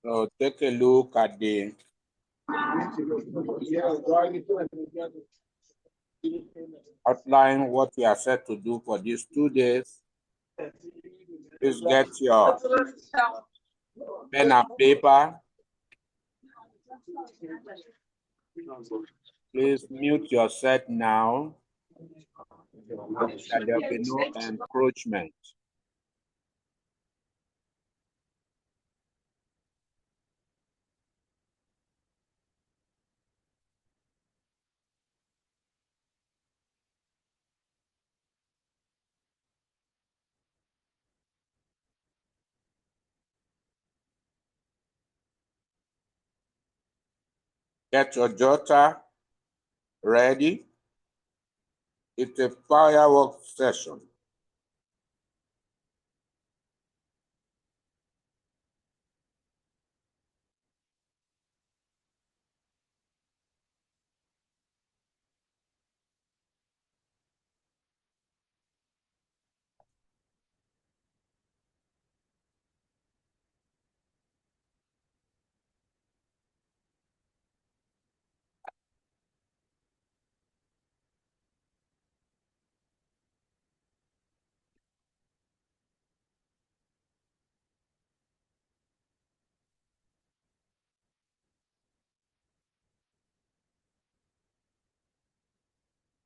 So take a look at the outline what we are set to do for these 2 days. Please get your pen and paper. Please mute your set now, that there will be no encroachment. Get your jotter ready. It's a firework session.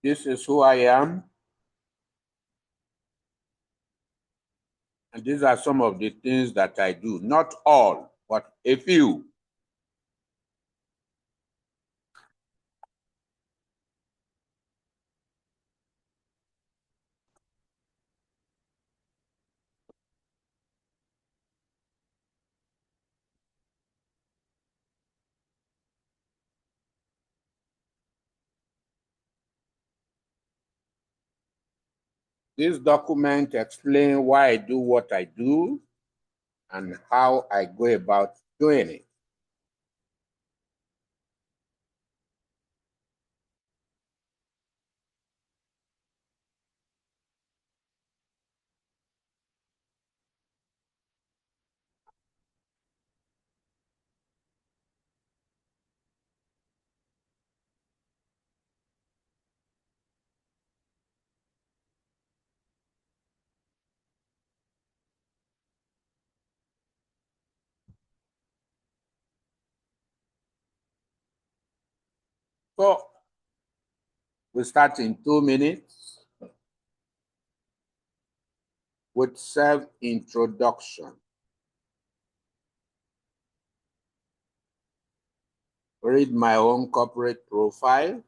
This is who I am. And these are some of the things that I do. Not all, but a few. This document explains why I do what I do and how I go about doing it. So we start in 2 minutes with self-introduction. Read my own corporate profile.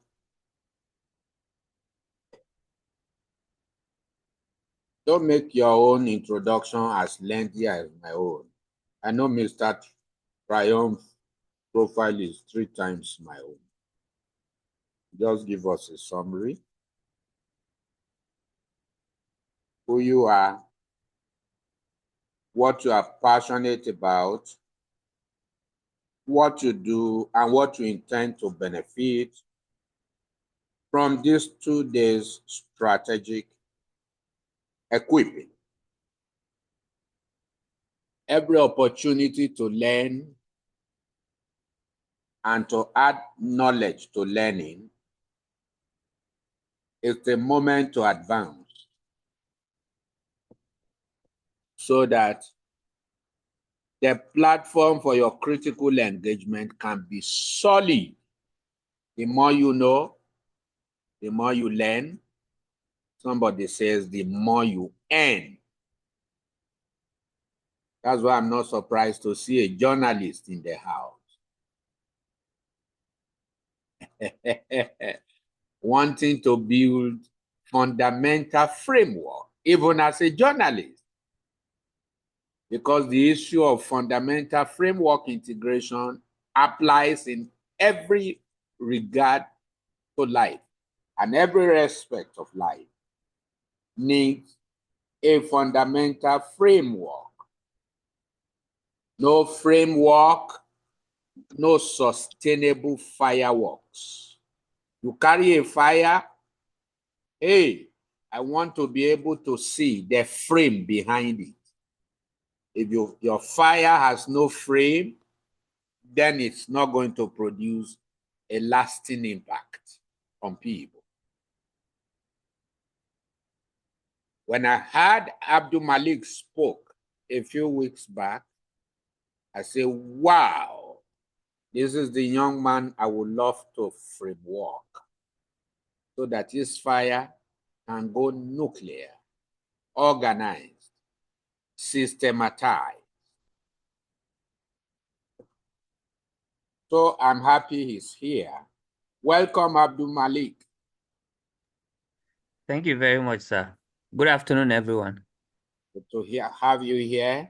Don't make your own introduction as lengthy as my own. I know Mr. Triumph profile is 3 times my own. Just give us a summary. Who you are, what you are passionate about, what you do, and what you intend to benefit from these 2 days strategic equipping. Every opportunity to learn and to add knowledge to learning is the moment to advance, so that the platform for your critical engagement can be solid. The more you know, the more you learn. Somebody says the more you earn. That's why I'm not surprised to see a journalist in the house. Wanting to build fundamental framework, even as a journalist. Because the issue of fundamental framework integration applies in every regard to life, and every aspect of life needs a fundamental framework. No framework, no sustainable fireworks. You carry a fire, hey, I want to be able to see the frame behind it. If your fire has no frame, then it's not going to produce a lasting impact on people. When I heard Abdul Malik spoke a few weeks back, I said, wow, this is the young man I would love to framework so that his fire can go nuclear, organized, systematized. So I'm happy he's here. Welcome, Abdul Malik. Thank you very much, sir. Good afternoon, everyone. Good to have you here.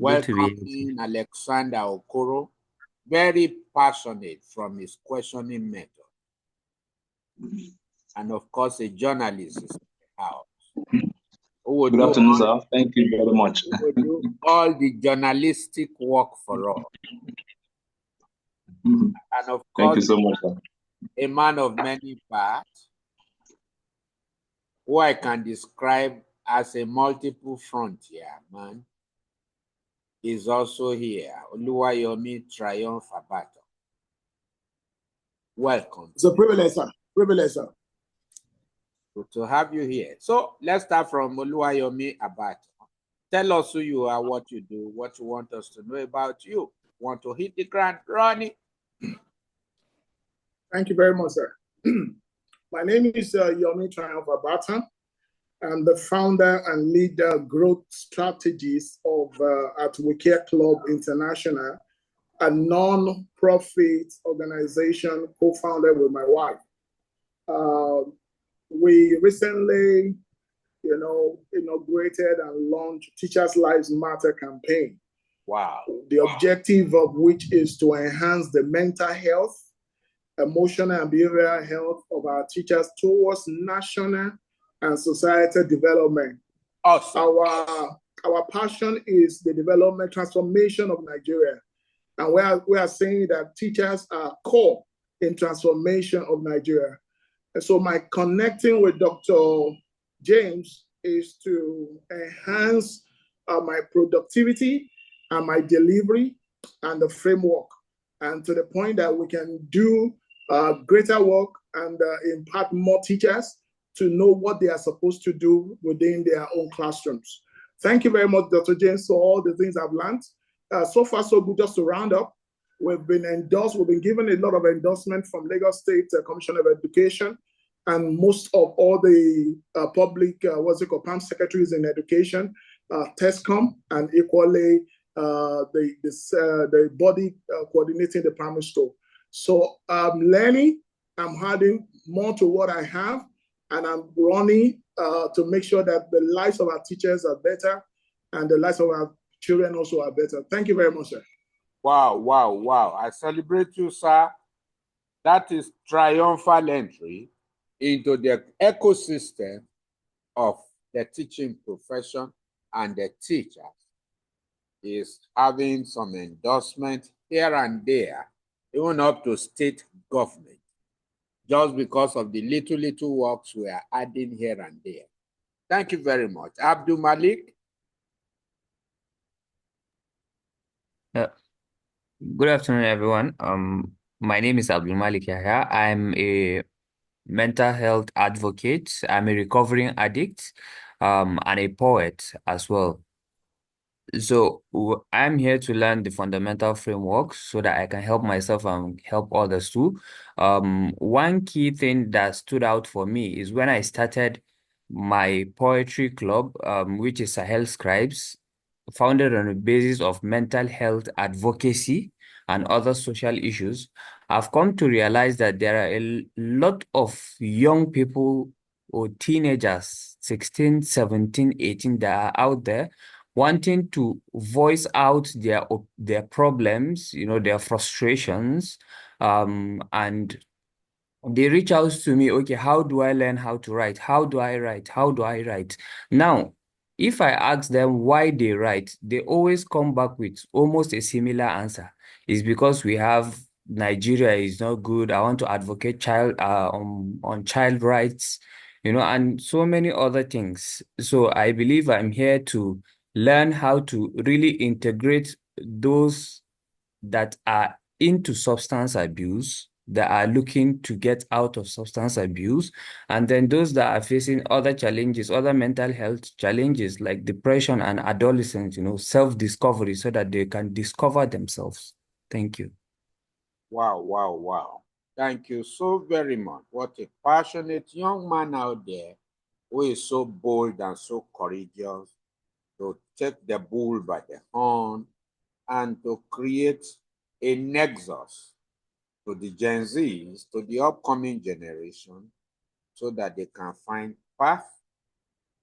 Good to be here. Welcoming Alexander Okoro, very passionate from his questioning method. And of course, a journalist is in the house. Good afternoon, sir. Thank you very much. Who will do all the journalistic work for us. And of course, thank you so much, sir. A man of many parts, who I can describe as a multiple frontier man, is also here. Oluwayomi Triumph Abato. Welcome. It's a privilege, sir. Privilege, sir. Good to have you here. So let's start from Oluwayomi Abato. Tell us who you are, what you do, what you want us to know about you. Want to hit the ground running? Thank you very much, sir. My name is Yomi Triumph Abata. I'm the founder and leader growth strategies of at We Care Club International, a non-profit organization co-founded with my wife. We recently, inaugurated and launched Teachers Lives Matter campaign. Wow. The objective of which is to enhance the mental health, emotional and behavioral health of our teachers towards national and societal development. Awesome. Our passion is the development transformation of Nigeria. And we are saying that teachers are core in transformation of Nigeria. And so my connecting with Dr. James is to enhance my productivity and my delivery and the framework, and to the point that we can do greater work and impart more teachers to know what they are supposed to do within their own classrooms. Thank you very much, Dr. James, for all the things I've learned. So far, so good. Just to round up, we've been endorsed, we've been given a lot of endorsement from Lagos State Commission of Education, and most of all the public, PAM secretaries in education, TESCOM, and equally the body coordinating the primary school. So I'm learning, I'm adding more to what I have, and I'm running to make sure that the lives of our teachers are better and the lives of our children also are better. Thank you very much, sir. Wow, wow, wow. I celebrate you, sir. That is triumphal entry into the ecosystem of the teaching profession, and the teachers is having some endorsement here and there, even up to state government, just because of the little works we are adding here and there. Thank you very much. Abdul Malik. Good afternoon, everyone. My name is Abdul Malik Yahya. I'm a mental health advocate. I'm a recovering addict, and a poet as well. So I'm here to learn the fundamental framework so that I can help myself and help others too. One key thing that stood out for me is when I started my poetry club, which is Sahel Scribes, founded on the basis of mental health advocacy and other social issues. I've come to realize that there are a lot of young people or teenagers, 16, 17, 18, that are out there wanting to voice out their problems, their frustrations, and they reach out to me, okay, how do I learn how to write? How do I write? How do I write? Now, if I ask them why they write, they always come back with almost a similar answer. It's because we have Nigeria is not good. I want to advocate on child rights, and so many other things. So I believe I'm here to learn how to really integrate those that are into substance abuse, that are looking to get out of substance abuse, and then those that are facing other challenges, other mental health challenges like depression and adolescence, self-discovery, so that they can discover themselves. Thank you. Wow, wow, wow. Thank you so very much. What a passionate young man out there who is so bold and so courageous to take the bull by the horn and to create a nexus to the Gen Zs, to the upcoming generation, so that they can find path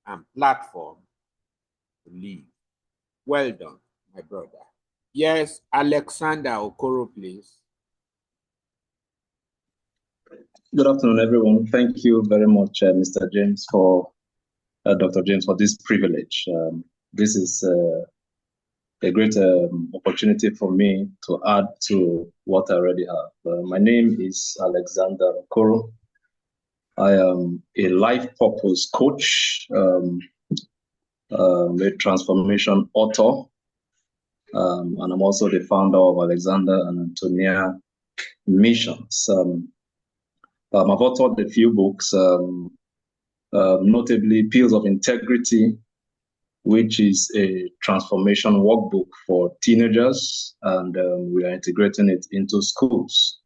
and platform to live. Well done, my brother. Yes, Alexander Okoro, please. Good afternoon, everyone. Thank you very much, Mr. James, Dr. James, for this privilege. This is a great opportunity for me to add to what I already have. My name is Alexander Okoro. I am a life purpose coach, a transformation author, and I'm also the founder of Alexander and Antonia Missions. I've authored a few books, notably Pills of Integrity, which is a transformation workbook for teenagers, and we are integrating it into schools.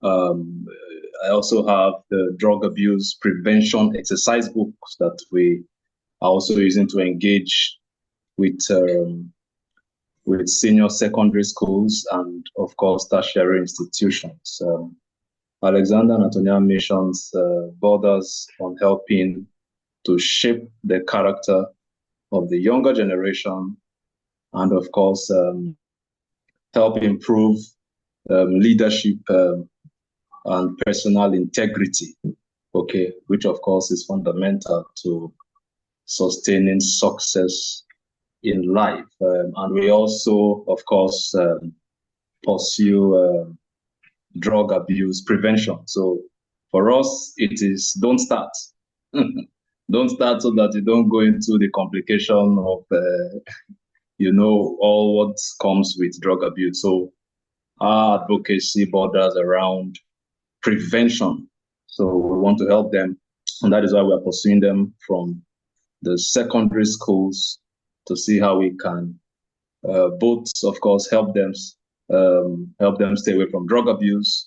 I also have the drug abuse prevention exercise books that we are also using to engage with senior secondary schools and, of course, tertiary institutions. Alexander and Antonia Missions borders on helping to shape the character of the younger generation and, of course, help improve leadership and personal integrity, okay, which, of course, is fundamental to sustaining success in life. And we also, of course, pursue drug abuse prevention. So for us, it is don't start. Don't start so that you don't go into the complication of, all what comes with drug abuse. So our advocacy borders around prevention. So we want to help them. And that is why we are pursuing them from the secondary schools to see how we can both, of course, help them stay away from drug abuse,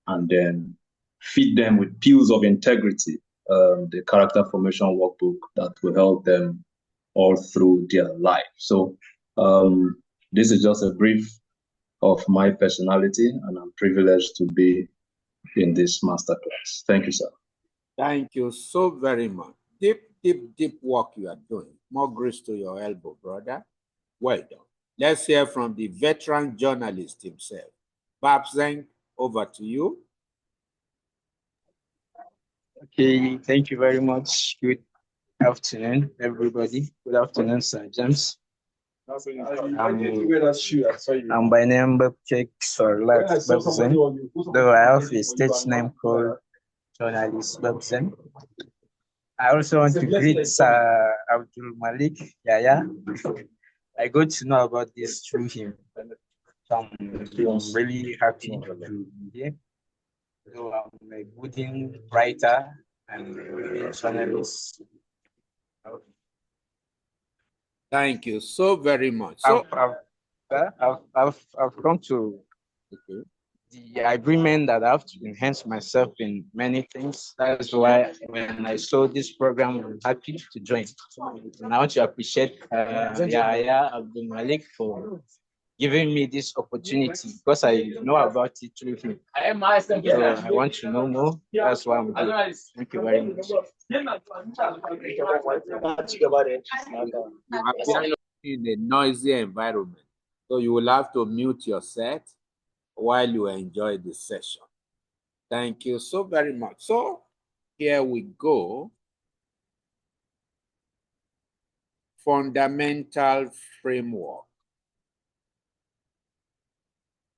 and then feed them with pills of integrity, the character formation workbook that will help them all through their life. So this is just a brief of my personality, and I'm privileged to be in this masterclass. Thank you, sir. Thank you so very much. Deep, deep, deep work you are doing. More grace to your elbow, brother. Well done. Let's hear from the veteran journalist himself. Babzeng, over to you. Okay, thank you very much. Good afternoon, everybody. Good afternoon, Sir James. I'm by name Babchek Sorlat Babzen, though I have a stage name called journalist Babzen. I also want to greet Sir Abdul Malik Yaya. I got to know about this through him. So I'm really happy to be here. So I'm a budding writer and a journalist. Thank you so very much. So I've come to the agreement that I have to enhance myself in many things. That's why when I saw this program, I'm happy to join. And I want to appreciate Yahya Abdul Malik for giving me this opportunity because I know about it through him. So I want to know more. That's why I'm here. Thank you very much. You are in a noisy environment, so you will have to mute your set while you enjoy the session. Thank you so very much. So here we go. Fundamental framework.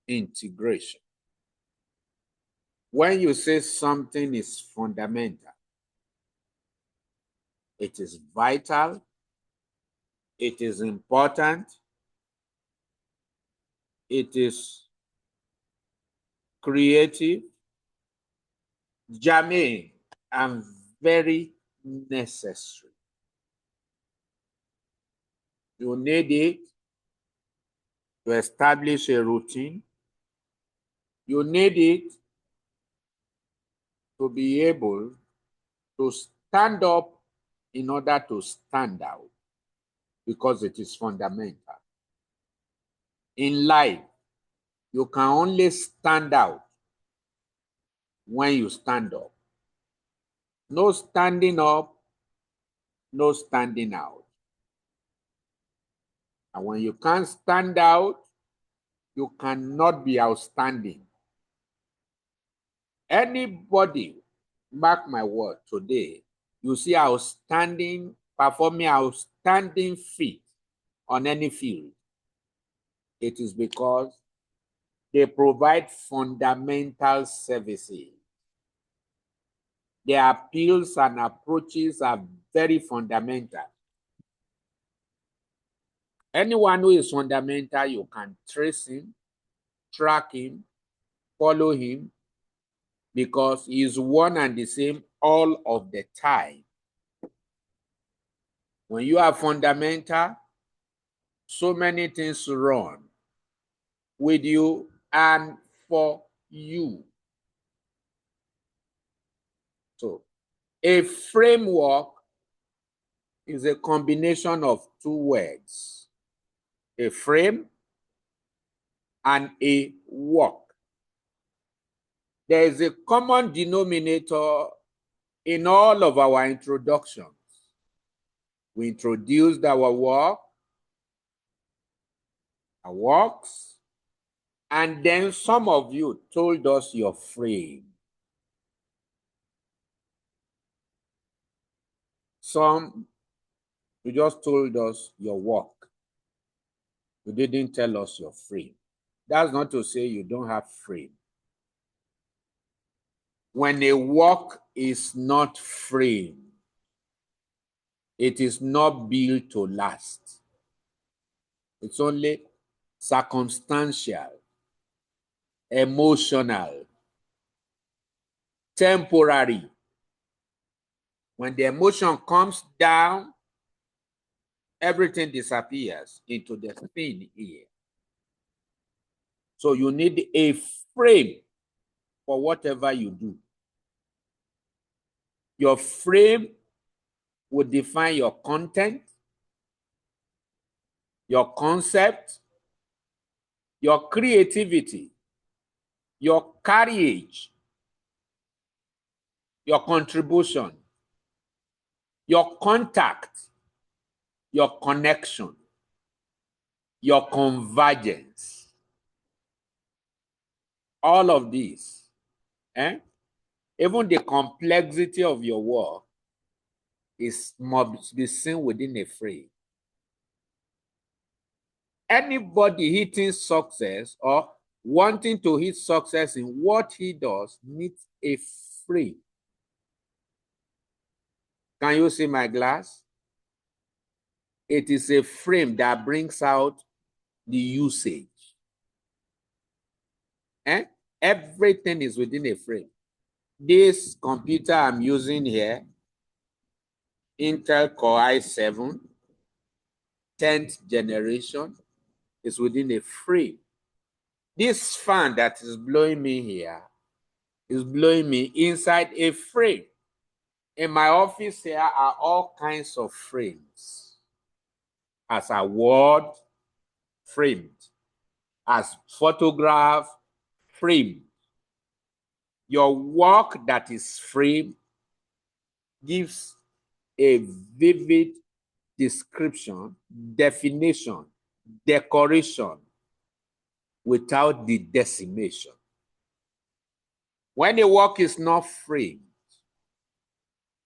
Integration. When you say something is fundamental, it is vital, it is important, it is creative, germane, and very necessary. You need it to establish a routine. You need it to be able to stand up in order to stand out, because it is fundamental. In life, you can only stand out when you stand up. No standing up, no standing out. And when you can't stand out, you cannot be outstanding. Anybody, mark my word, today, you see outstanding, performing outstanding feat on any field, it is because they provide fundamental services. Their appeals and approaches are very fundamental. Anyone who is fundamental, you can trace him, track him, follow him, because he is one and the same all of the time. When you are fundamental, so many things run with you and for you. So, a framework is a combination of two words, a frame and a work. There is a common denominator in all of our introductions. We introduced our work, our works, and then some of you told us your frame. Some, you just told us your work. You didn't tell us your frame. That's not to say you don't have frame. When a work is not framed, it is not built to last. It's only circumstantial, emotional, temporary. When the emotion comes down, everything disappears into the thin air. So you need a frame for whatever you do. Your frame will define your content, your concept, your creativity, your courage, your contribution, your contact, your connection, your convergence. All of these, even the complexity of your work must be seen within a frame. Anybody hitting success or wanting to hit success in what he does needs a frame. Can you see my glass? It is a frame that brings out the usage. Everything is within a frame. This computer I'm using here, Intel Core i7, 10th generation, is within a frame. This fan that is blowing me here is blowing me inside a frame. In my office here are all kinds of frames. As a word, framed. As photograph, framed. Your work that is framed gives a vivid description, definition, decoration without the decimation. When a work is not framed,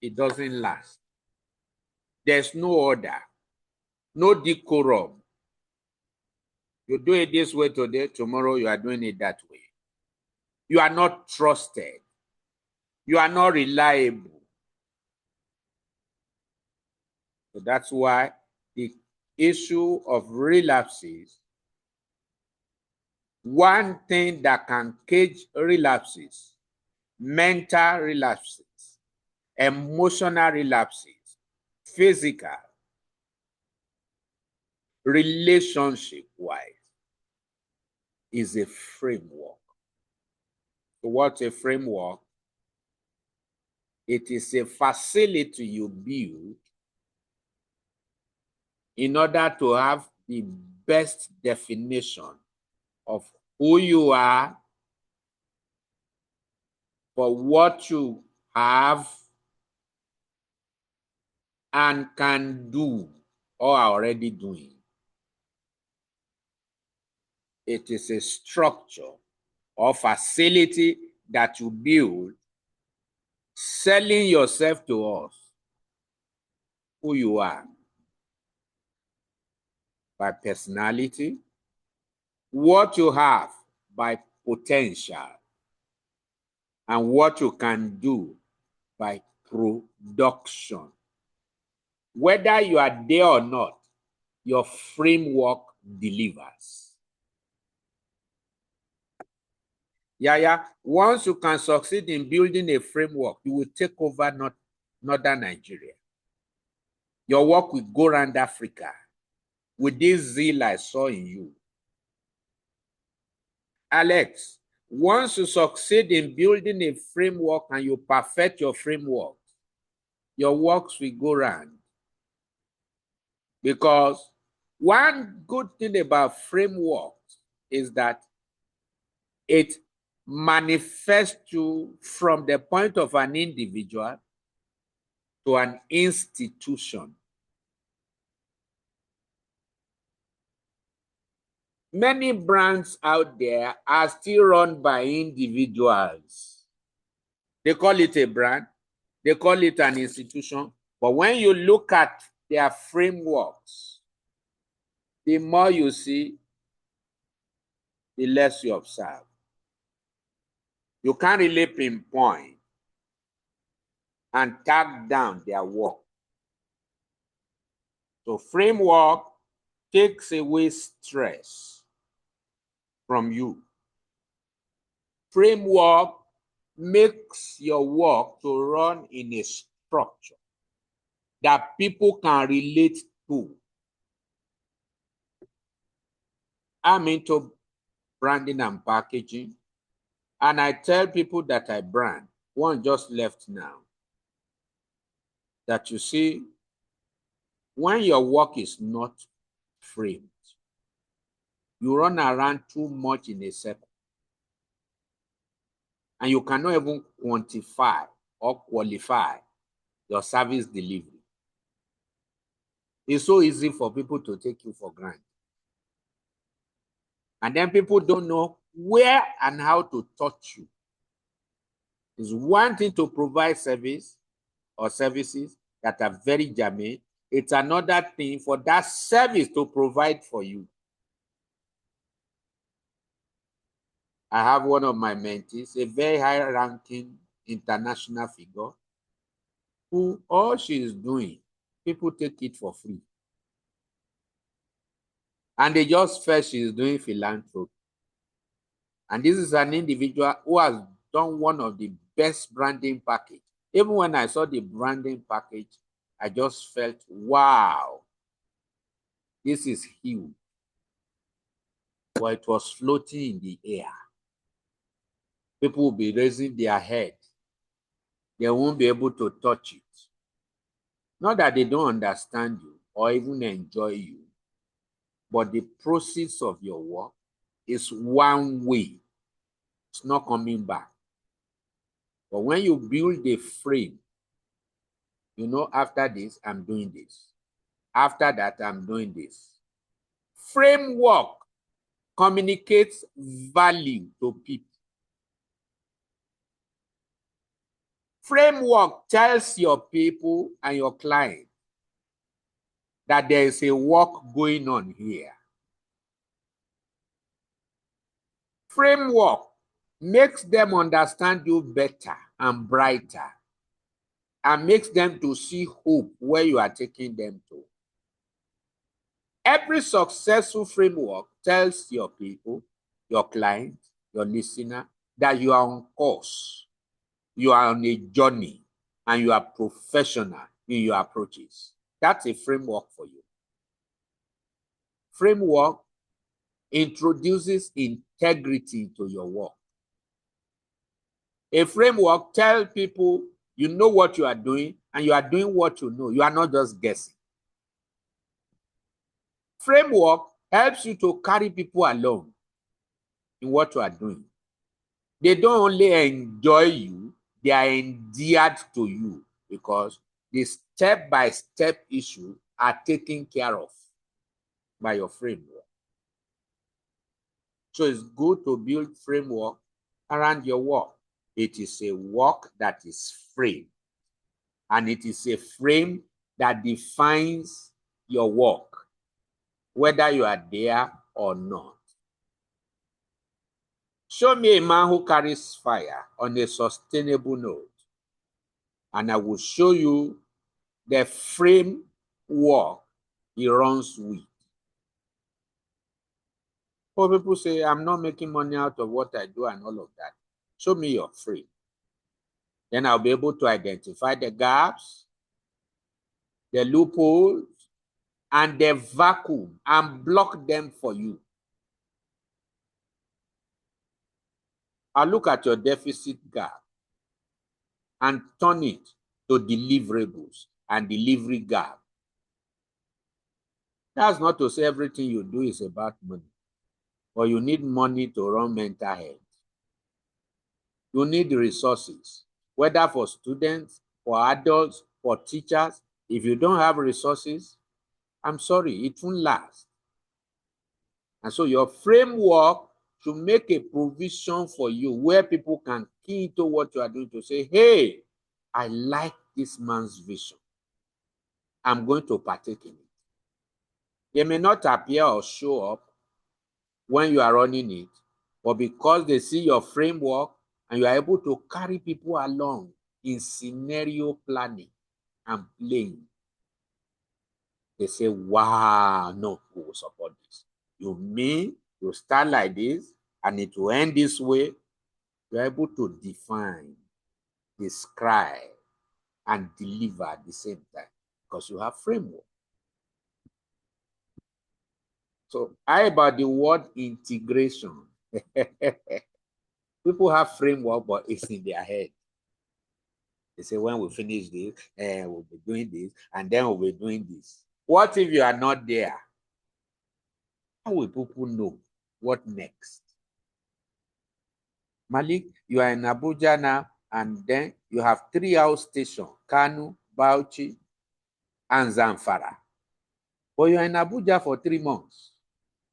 it doesn't last. There's no order, no decorum. You do it this way today, tomorrow you are doing it that way. You are not trusted. You are not reliable. So that's why the issue of relapses one thing that can cage relapses, mental relapses, emotional relapses, physical, relationship-wise, is a framework. So what's a framework? It is a facility you build in order to have the best definition of who you are, for what you have and can do or are already doing. It is a structure or facility that you build, selling yourself to us, who you are, by personality, what you have by potential, and what you can do by production. Whether you are there or not, your framework delivers. Yeah. Once you can succeed in building a framework, you will take over northern Nigeria. Your work will go around Africa with this zeal I saw in you. Alex, once you succeed in building a framework and you perfect your framework, your works will go around. Because one good thing about frameworks is that it manifests you from the point of an individual to an institution. Many brands out there are still run by individuals. They call it a brand, they call it an institution, but when you look at their frameworks, the more you see, the less you observe. You can't really pinpoint and tag down their work. So framework takes away stress from you. Framework makes your work to run in a structure that people can relate to. I'm into branding and packaging, and I tell people that I brand. One just left now. That you see, when your work is not framed, you run around too much in a circle. And you cannot even quantify or qualify your service delivery. It's so easy for people to take you for granted. And then people don't know where and how to touch you. It's one thing to provide service or services that are very germane. It's another thing for that service to provide for you. I have one of my mentees, a very high-ranking international figure, who all she is doing, people take it for free. And they just felt she is doing philanthropy. And this is an individual who has done one of the best branding package. Even when I saw the branding package, I just felt, wow, this is huge. But it was floating in the air. People will be raising their head. They won't be able to touch it. Not that they don't understand you or even enjoy you, but the process of your work is one way. It's not coming back. But when you build a frame, you know, after this, I'm doing this. After that, I'm doing this. Framework communicates value to people. Framework tells your people and your client that there is a work going on here. Framework makes them understand you better and brighter and makes them to see hope where you are taking them to. Every successful framework tells your people your client, your listener, that you are on course, you are on a journey, and you are professional in your approaches. That's a framework for you. Framework introduces integrity to your work. A framework tells people you know what you are doing and you are doing what you know. You are not just guessing. Framework helps you to carry people along in what you are doing. They don't only enjoy you, they are endeared to you because the step-by-step issue are taken care of by your framework. So it's good to build framework around your work. It is a work that is framed, and it is a frame that defines your work, whether you are there or not. Show me a man who carries fire on a sustainable note, and I will show you the framework he runs with. Some people say, I'm not making money out of what I do and all of that. Show me your frame. Then I'll be able to identify the gaps, the loopholes, and the vacuum and block them for you. I'll look at your deficit gap and turn it to deliverables and delivery gap. That's not to say everything you do is about money, but you need money to run mental health. You need resources, whether for students, for adults, for teachers. If you don't have resources, I'm sorry, it won't last. And so your framework should make a provision for you where people can key into what you are doing to say, hey, I like this man's vision. I'm going to partake in it. They may not appear or show up when you are running it, but because they see your framework and you are able to carry people along in scenario planning and playing, they say, wow, no, we will support this. You mean you start like this and it will end this way? You're able to define, describe, and deliver at the same time because you have framework. So how about the word integration? People have framework, but it's in their head. They say, when we finish this, we'll be doing this, and then we'll be doing this. What if you are not there? How will people know what next? Malik, you are in Abuja now, and then you have 3 house stations, Kanu, Bauchi, and Zamfara. But you are in Abuja for 3 months.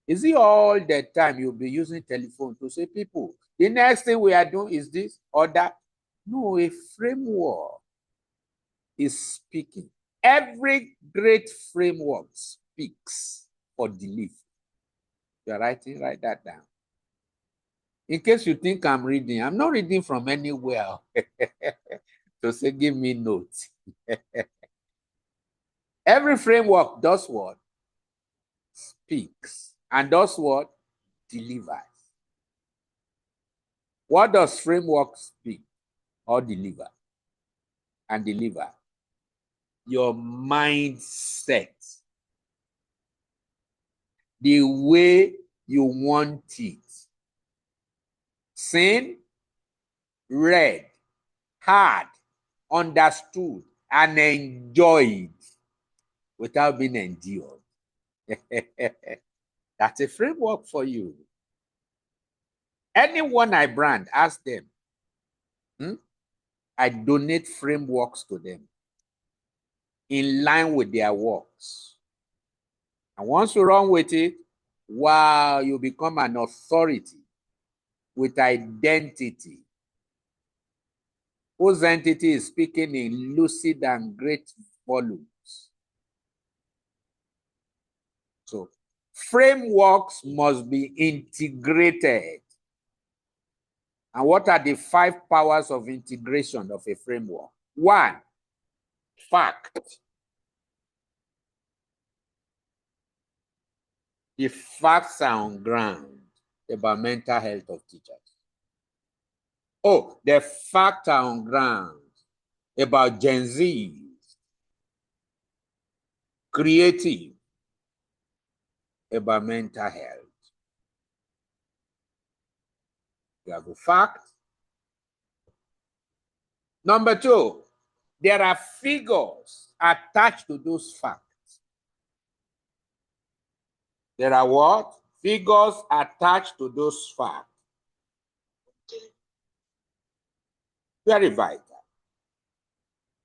Is it all the time you'll be using telephone to say, people, the next thing we are doing is this or that? No, a framework is speaking. Every great framework speaks for delivery. You're writing, write that down. In case you think I'm reading, I'm not reading from anywhere. So say, give me notes. Every framework does what? Speaks. And does what? Delivers. What does framework speak or deliver? And deliver? Your mindset. The way you want it. Seen, read, heard, understood, and enjoyed without being endured. That's a framework for you. Anyone I brand, ask them. I donate frameworks to them in line with their works. And once you run with it, wow, you become an authority with identity, whose entity is speaking in lucid and great volumes. So frameworks must be integrated. And what are the 5 powers of integration of a framework? 1, fact. The facts are on ground. about mental health of teachers. Oh, the facts are on ground about Gen Z, creative, about mental health. You have a fact. Number two, there are figures attached to those facts. There are what? Figures attached to those facts. Very vital.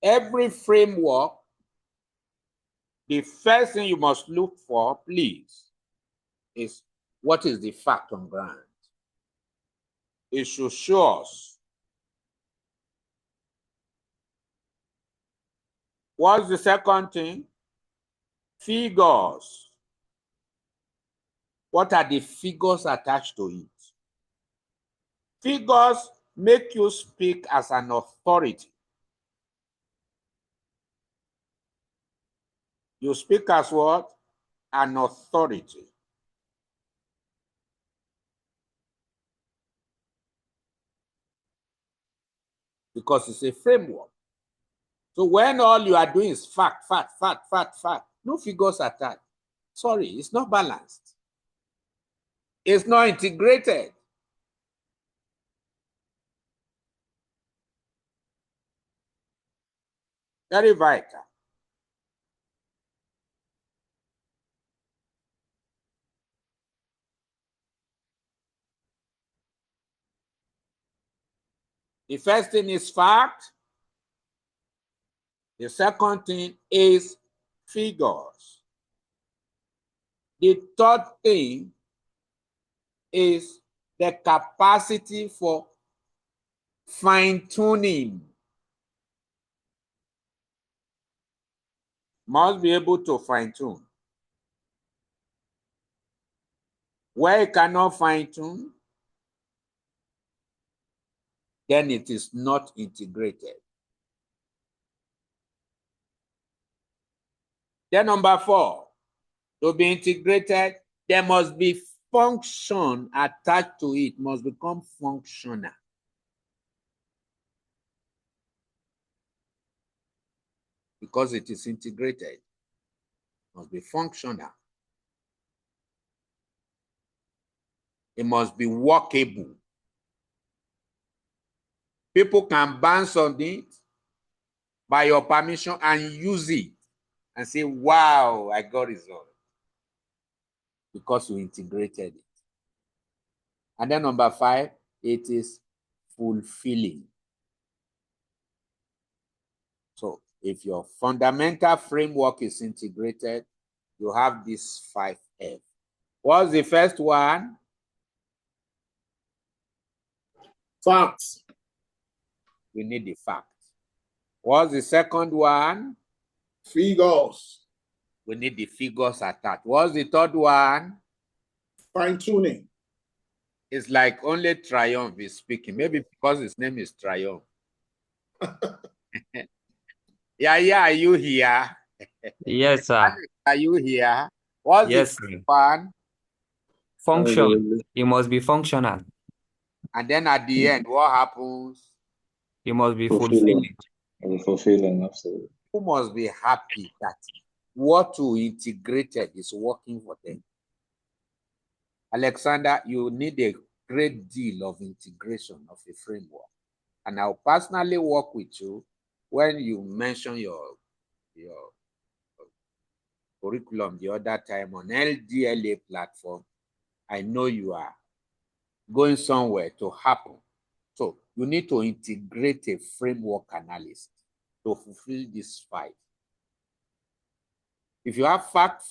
Every framework, the first thing you must look for, please, is what is the fact on ground. It should show us. What's the second thing? Figures. What are the figures attached to it? Figures make you speak as an authority. You speak as what? An authority. Because it's a framework. So when all you are doing is fact, fact, fact, fact, fact, no figures attached. Sorry, it's not balanced. It's not integrated. Very vital. The first thing is fact. The second thing is figures. The third thing is the capacity for fine-tuning. Must be able to fine-tune. Where you cannot fine-tune, then it is not integrated. Then number four, to be integrated, there must be function attached to it, must become functional. Because it is integrated, must be functional. It must be workable. People can bounce on it by your permission and use it and say, wow, I got results. Because you integrated it. And then number five, it is fulfilling. So if your fundamental framework is integrated, you have this 5F. What's the first one? Facts. We need the facts. What's the second one? Figures. We need the figures attached. What's the third one? Fine-tuning. It's like only Triumph is speaking. Maybe because his name is Triumph. Yeah, are you here? Yes, sir. Are you here? What's Yes, the sir. one? Function. It must be functional. And then at the end, what happens? It must be fulfilling. Fulfilling, absolutely. Who must be happy that what you integrated is working for them? Alexander, you need a great deal of integration of a framework. And I'll personally work with you when you mention your curriculum the other time on LDLA platform. I know you are going somewhere to happen. So you need to integrate a framework analysis to fulfill this 5. If you have fact,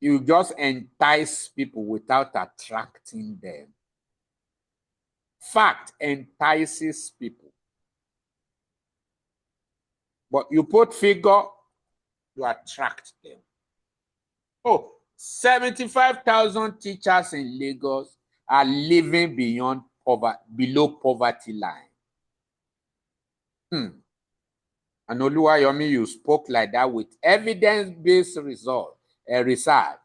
you just entice people without attracting them. Fact entices people. But you put figure, you attract them. Oh, 75,000 teachers in Lagos are living below poverty line. And Oluwayomi, you spoke like that with evidence-based results. a research.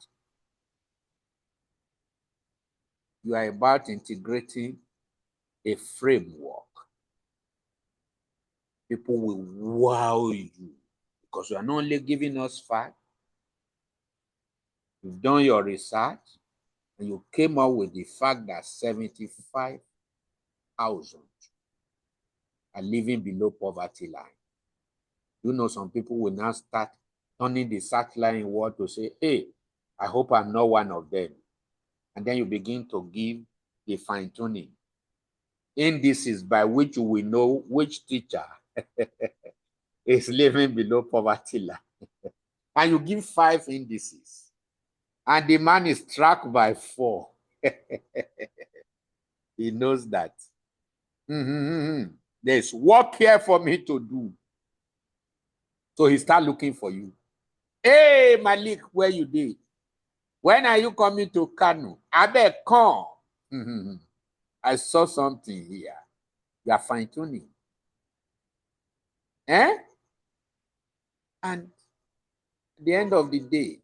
You are about integrating a framework. People will wow you because you are not only giving us facts, you've done your research, and you came up with the fact that 75,000 are living below poverty line. You know, some people will now start turning the searchlight inward to say, hey, I hope I'm not one of them. And then you begin to give the fine-tuning indices by which you will know which teacher is living below poverty line. And you give 5 indices. And the man is tracked by 4. He knows that. There's work here for me to do. So he start looking for you. Hey, Malik, where you did? When are you coming to Kano? I bet come. I saw something here. You are fine-tuning. And at the end of the day,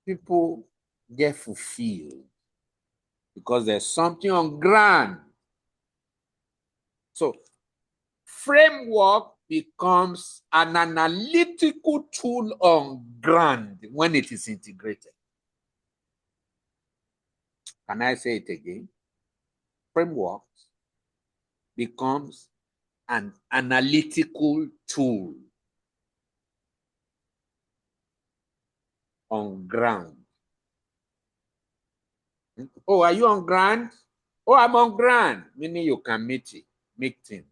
people get fulfilled because there's something on ground. So framework becomes an analytical tool on ground when it is integrated. Can I say it again? Framework becomes an analytical tool on ground. Oh, are you on ground? Oh, I'm on ground, meaning you can meet him.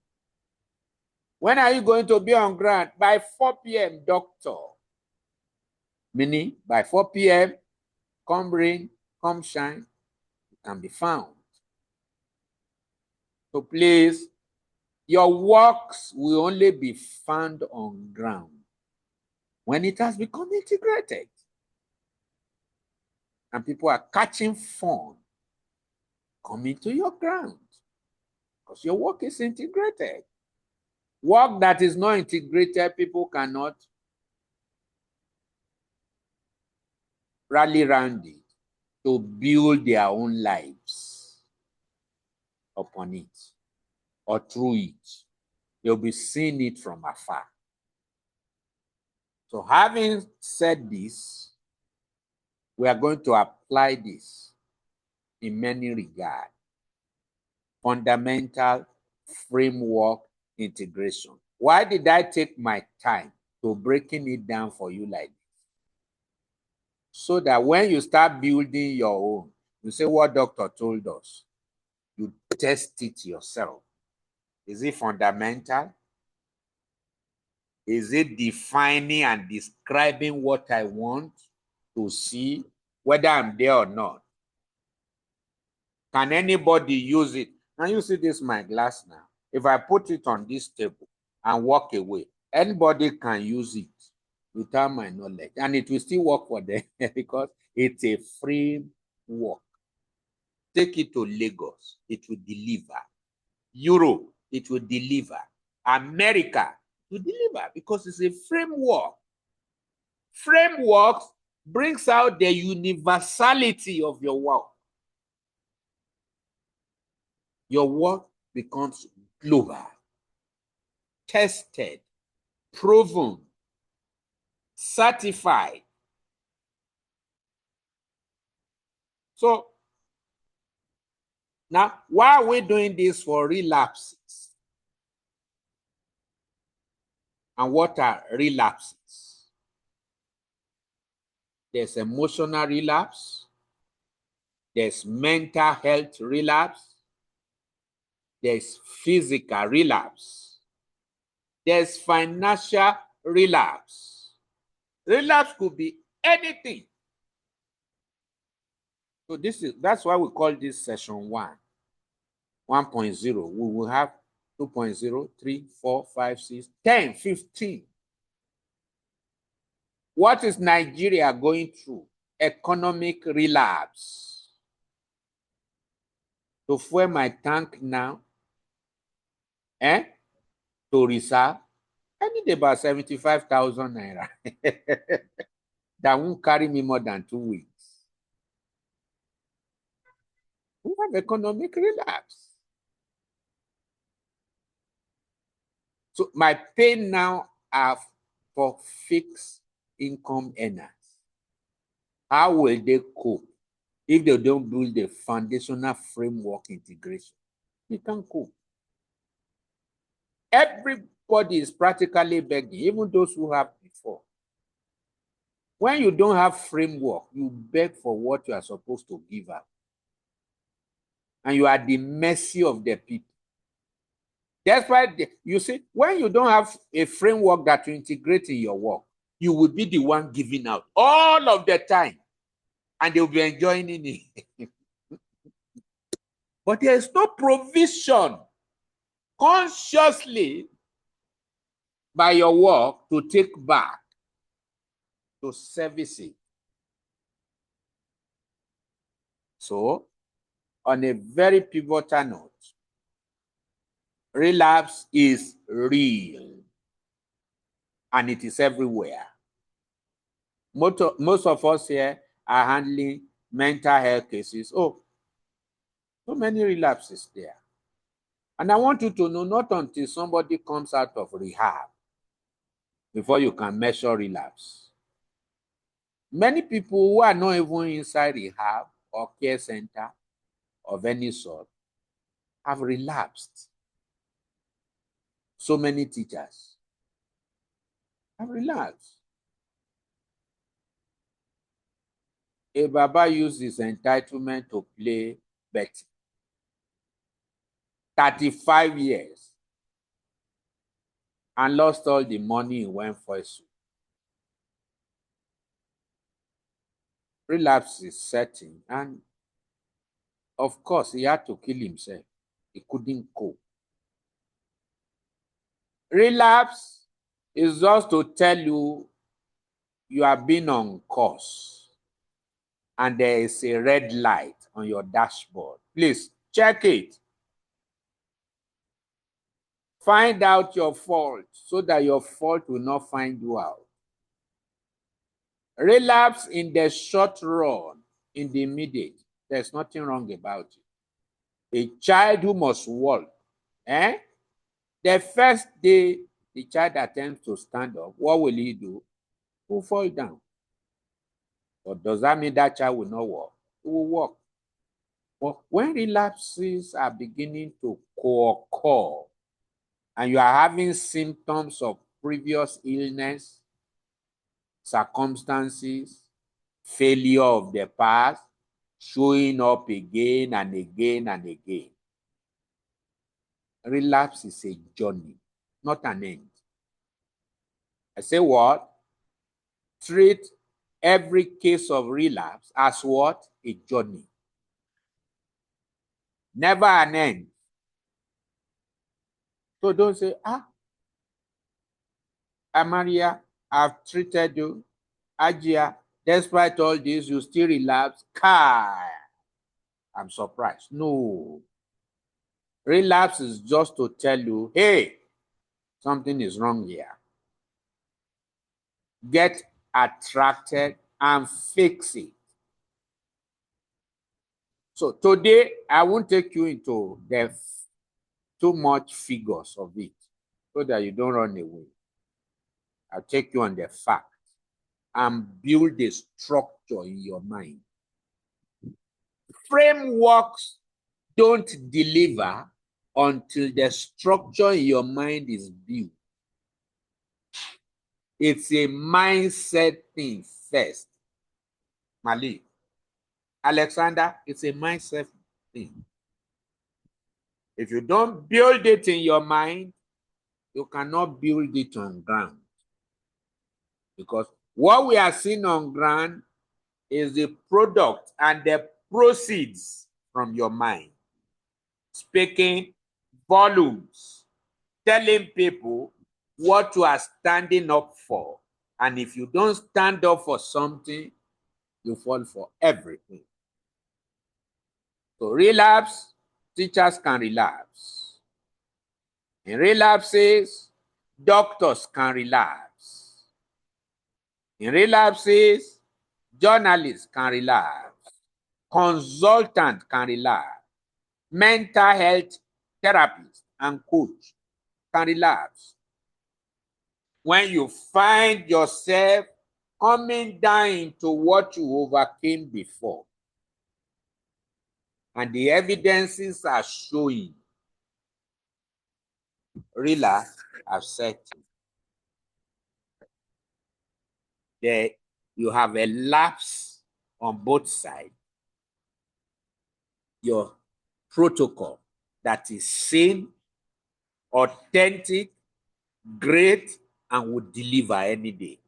When are you going to be on ground? By 4 p.m., doctor. Meaning, by 4 p.m., come rain, come shine, you can be found. So please, your works will only be found on ground when it has become integrated. And people are catching fun coming to your ground because your work is integrated. Work that is not integrated, people cannot rally around it to build their own lives upon it or through it. They'll be seeing it from afar. So having said this, we are going to apply this in many regards. Fundamental framework integration. Why did I take my time to breaking it down for you like this? So that when you start building your own, you say what doctor told us. You test it yourself. Is it fundamental? Is it defining and describing what I want to see, whether I'm there or not? Can anybody use it? Can you see this my glass now? If I put it on this table and walk away, anybody can use it without my knowledge, and it will still work for them because it's a framework. Take it to Lagos, it will deliver. Europe, it will deliver. America, it will deliver because it's a framework. Framework brings out the universality of your work. Your work becomes global, tested, proven, certified. So now, why are we doing this for relapses? And what are relapses? There's emotional relapse. There's mental health relapse. There's physical relapse. There's financial relapse. Relapse could be anything. So that's why we call this session 1.0. We will have 2.0, 3, 4, 5, 6, 10, 15. What is Nigeria going through? Economic relapse. To fuel my tank now, to reserve, I need about 75,000 naira. that won't carry me more than 2 weeks. We have economic relapse. So my pain now are for fixed income earners. How will they cope if they don't build a foundational framework integration? They can't cope. Everybody is practically begging, even those who have before. When you don't have framework, you beg for what you are supposed to give up. And you are at the mercy of the people. That's why you see, when you don't have a framework that you integrate in your work, you will be the one giving out all of the time, and they'll be enjoying it. But there is no provision consciously by your work to take back to service it. So, on a very pivotal note, relapse is real and it is everywhere. Most of us here are handling mental health cases. Oh, so many relapses there. And I want you to know, not until somebody comes out of rehab before you can measure relapse. Many people who are not even inside rehab or care center of any sort have relapsed. So many teachers have relapsed. A Baba used his entitlement to play betting. 35 years. And lost all the money he went for a suit. Relapse is setting, and of course, he had to kill himself. He couldn't cope. Relapse is just to tell you you have been on course and there is a red light on your dashboard. Please check it. Find out your fault so that your fault will not find you out. Relapse in the short run, in the immediate, there's nothing wrong about it. A child who must walk, the first day the child attempts to stand up, what will he do? He will fall down. But does that mean that child will not walk? He will walk. But when relapses are beginning to co-occur and you are having symptoms of previous illness, circumstances, failure of the past, showing up again and again and again, relapse is a journey, not an end. I say what? Treat every case of relapse as what? A journey. Never an end. So don't say, Amaria, I've treated you. Ajia, despite all this, you still relapse. Kai, I'm surprised. No. Relapse is just to tell you, hey, something is wrong here. Get attracted and fix it. So today, I won't take you into the too much figures of it so that you don't run away. I'll take you on the fact and build a structure in your mind. Frameworks don't deliver until the structure in your mind is built. It's a mindset thing first. Malik, Alexander, it's a mindset thing. If you don't build it in your mind, you cannot build it on ground. Because what we are seeing on ground is the product and the proceeds from your mind. Speaking volumes, telling people what you are standing up for. And if you don't stand up for something, you fall for everything. So relapse, teachers can relapse. In relapses, doctors can relapse. In relapses, Journalists can relapse. Consultant can relapse. Mental health therapist and coach can relapse. When you find yourself coming down into what you overcame before, and the evidences are showing relapse have set in. There you have a lapse on both sides. Your protocol that is sane, authentic, great, and would deliver any day.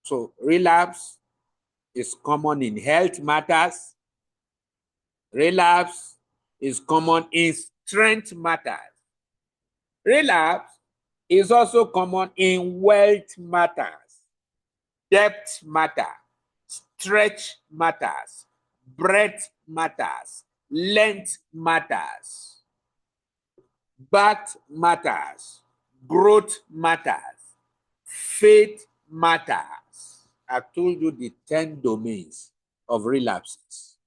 So relapse is common in health matters. Relapse is common in strength matters. Relapse is also common in wealth matters, depth matter, stretch matters, breadth matters, length matters, birth matters, growth matters, faith matters. I've told you the 10 domains of relapses.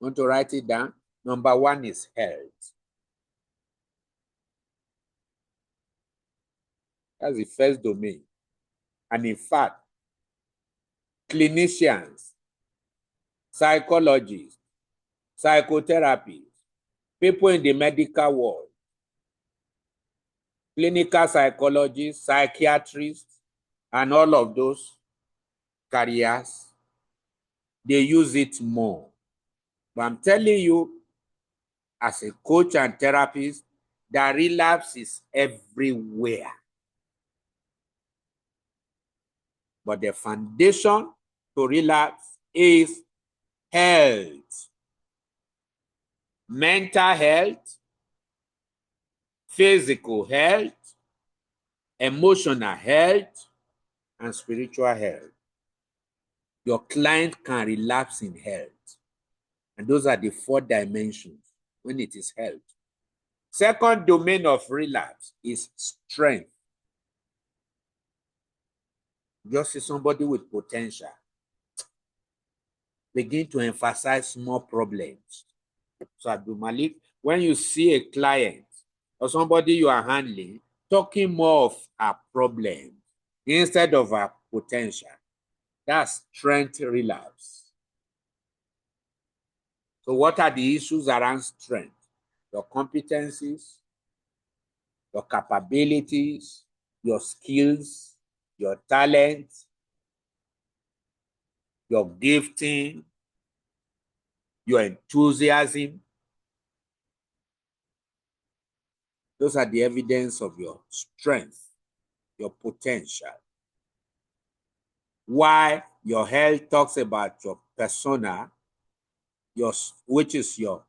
Want to write it down? Number 1 is health. That's the first domain. And in fact, clinicians, psychologists, psychotherapists, people in the medical world, clinical psychologists, psychiatrists, and all of those careers, they use it more. But I'm telling you, as a coach and therapist, the relapse is everywhere. But the foundation to relapse is health, mental health, physical health, emotional health, and spiritual health. Your client can relapse in health. And those are the 4 dimensions when it is health. Second domain of relapse is strength. Just see somebody with potential. Begin to emphasize small problems. So Abdul Malik, when you see a client or somebody you are handling talking more of a problem instead of a potential, that's strength relapse. So what are the issues around strength? Your competencies, your capabilities, your skills, your talent, your gifting, your enthusiasm. Those are the evidence of your strength, your potential. Why your health talks about your persona, which is your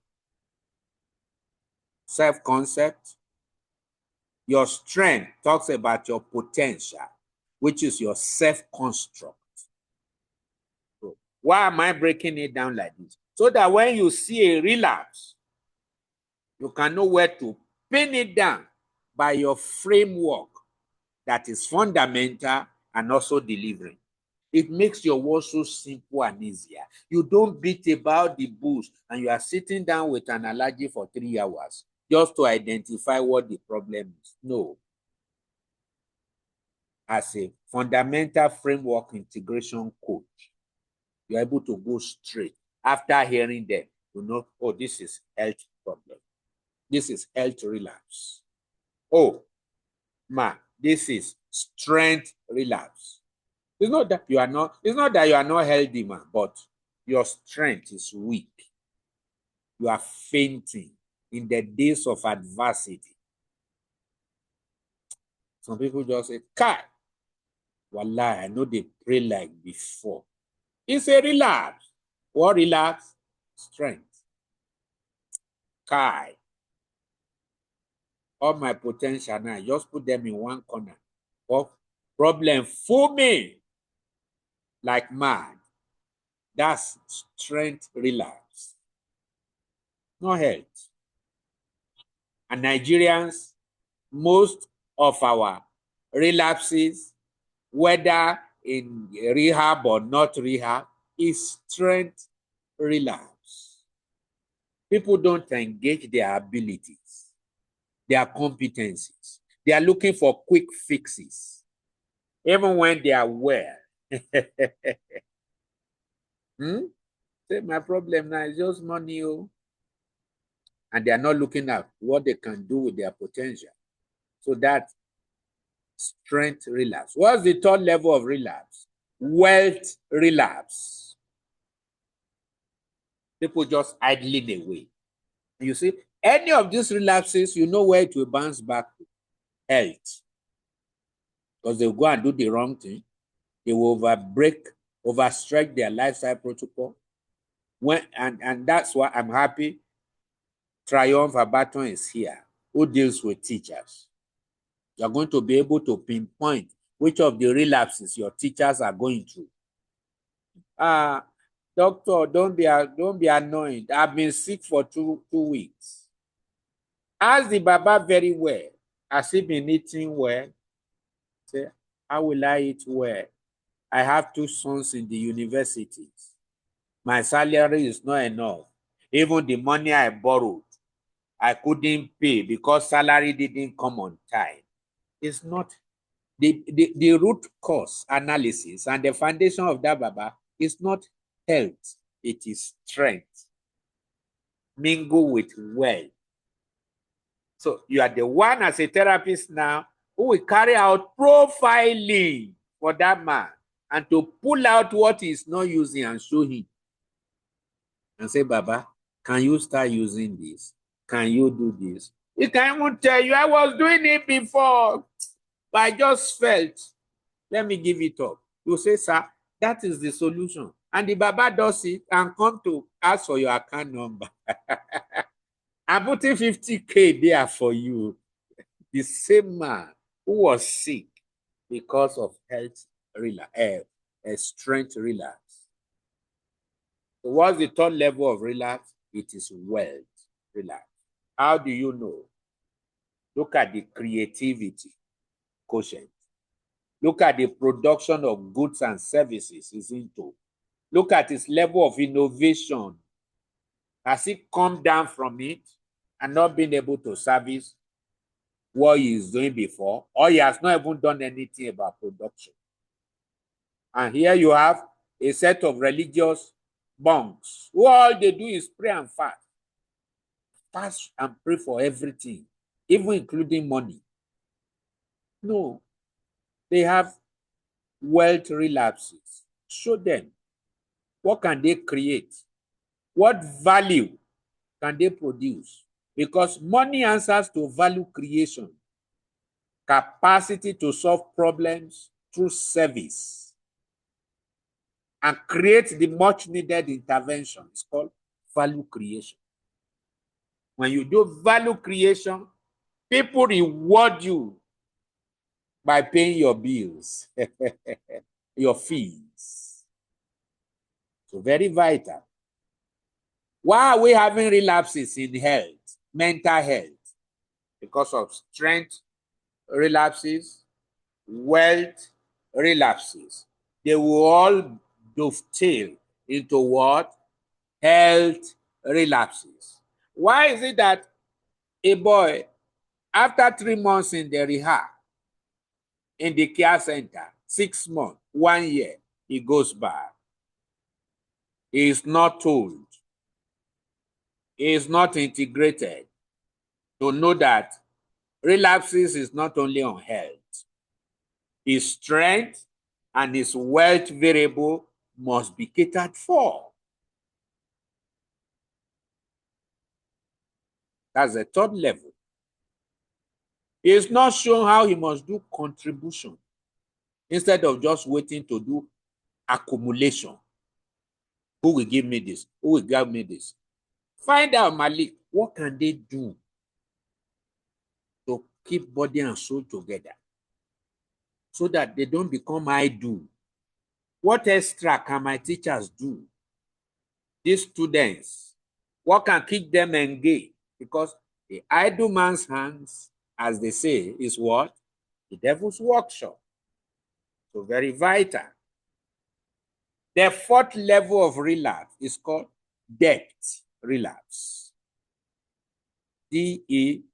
self-concept. Your strength talks about your potential, which is your self-construct. So why am I breaking it down like this? So that when you see a relapse, you can know where to pin it down by your framework that is fundamental and also delivering. It makes your work so simple and easier. You don't beat about the bush and you are sitting down with an analogy for 3 hours just to identify what the problem is. No. As a fundamental framework integration coach, you're able to go straight. After hearing them, you know, oh, this is health problem. This is health relapse. Oh, this is strength relapse. It's not that you are not healthy, man, but your strength is weak. You are fainting in the days of adversity. Some people just say, Kai, wallahi, I know they pray like before. It's a relapse. What relapse? Strength. Kai. All my potential now, just put them in one corner. Or problem fool me like mad. That's strength relapse. No health. And Nigerians, most of our relapses, whether in rehab or not rehab is strength relapse. People don't engage their abilities, their competencies. They are looking for quick fixes, even when they are well. Say, my problem now is just money, oh. And they are not looking at what they can do with their potential. So that strength relapse. What's the third level of relapse? Wealth relapse. People just idling away. You see, any of these relapses, you know where it will bounce back to? Health. Because they'll go and do the wrong thing. They will overstretch their lifestyle protocol. And that's why I'm happy Triumph Abaton is here, who deals with teachers. You're going to be able to pinpoint which of the relapses your teachers are going through. Doctor, don't be annoyed. I've been sick for two weeks. Ask the Baba very well. Has he been eating well? Say, how will I eat well? I have 2 sons in the universities. My salary is not enough. Even the money I borrowed, I couldn't pay because salary didn't come on time. It's not the root cause analysis and the foundation of that, Baba, is not health, it is strength. Mingle with wealth. So you are the one as a therapist now who will carry out profiling for that man and to pull out what he is not using and show him. And say, Baba, can you start using this? Can you do this? He can even tell you, I was doing it before, but I just felt, let me give it up. You say, sir, that is the solution. And the Baba does it and come to ask for your account number. I'm putting 50K there for you. The same man who was sick because of health relapse, strength relapse. So what's the third level of relapse? It is wealth relapse. How do you know? Look at the creativity quotient. Look at the production of goods and services he's into. Look at his level of innovation. Has he come down from it and not been able to service what he is doing before, or he has not even done anything about production? And here you have a set of religious monks who all they do is pray and fast. Fast and pray for everything, even including money. No, they have wealth relapses. Show them. What can they create? What value can they produce? Because money answers to value creation, capacity to solve problems through service, and create the much needed intervention. It's called value creation. When you do value creation, people reward you by paying your bills, your fees. So very vital. Why are we having relapses in health, mental health? Because of strength relapses, wealth relapses. They will all dovetail into what? Health relapses. Why is it that a boy, after 3 months in the rehab, in the care center, 6 months, 1 year, he goes back? He is not told. He is not integrated to know that relapses is not only on health. His strength and his wealth variable must be catered for. That's the third level. He is not shown how he must do contribution instead of just waiting to do accumulation. Who will give me this? Who will give me this? Find out, Malik, what can they do to keep body and soul together so that they don't become I do? What extra can my teachers do? These students, what can keep them engaged? Because the idle man's hands, as they say, is what? The devil's workshop. So very vital. The fourth level of relapse is called depth relapse. D-E-P-T-H.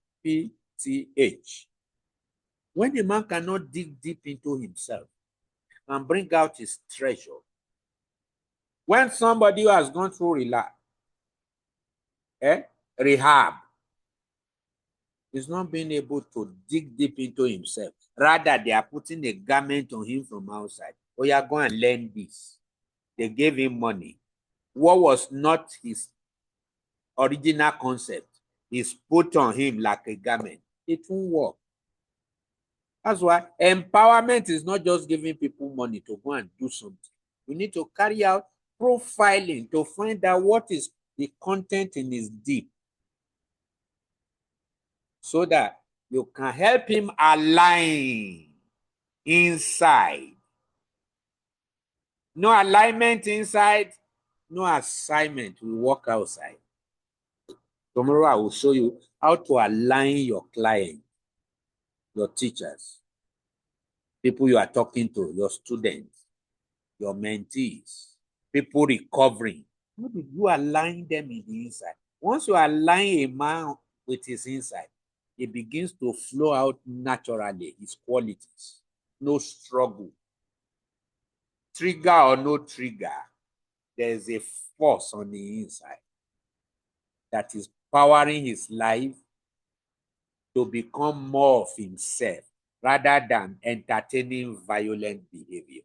When a man cannot dig deep into himself and bring out his treasure, when somebody who has gone through rehab is not being able to dig deep into himself, rather they are putting a garment on him from outside. Oh, you are going to learn this. They gave him money. What was not his original concept is put on him like a garment. It won't work. That's why empowerment is not just giving people money to go and do something. You need to carry out profiling to find out what is the content in his deep, so that you can help him align inside. No alignment inside, no assignment will work outside. Tomorrow I will show you how to align your client, your teachers, people you are talking to, your students, your mentees, people recovering. How did you align them in the inside? Once you align a man with his inside, it begins to flow out naturally, his qualities. No struggle. Trigger or no trigger, there is a force on the inside that is powering his life to become more of himself rather than entertaining violent behavior.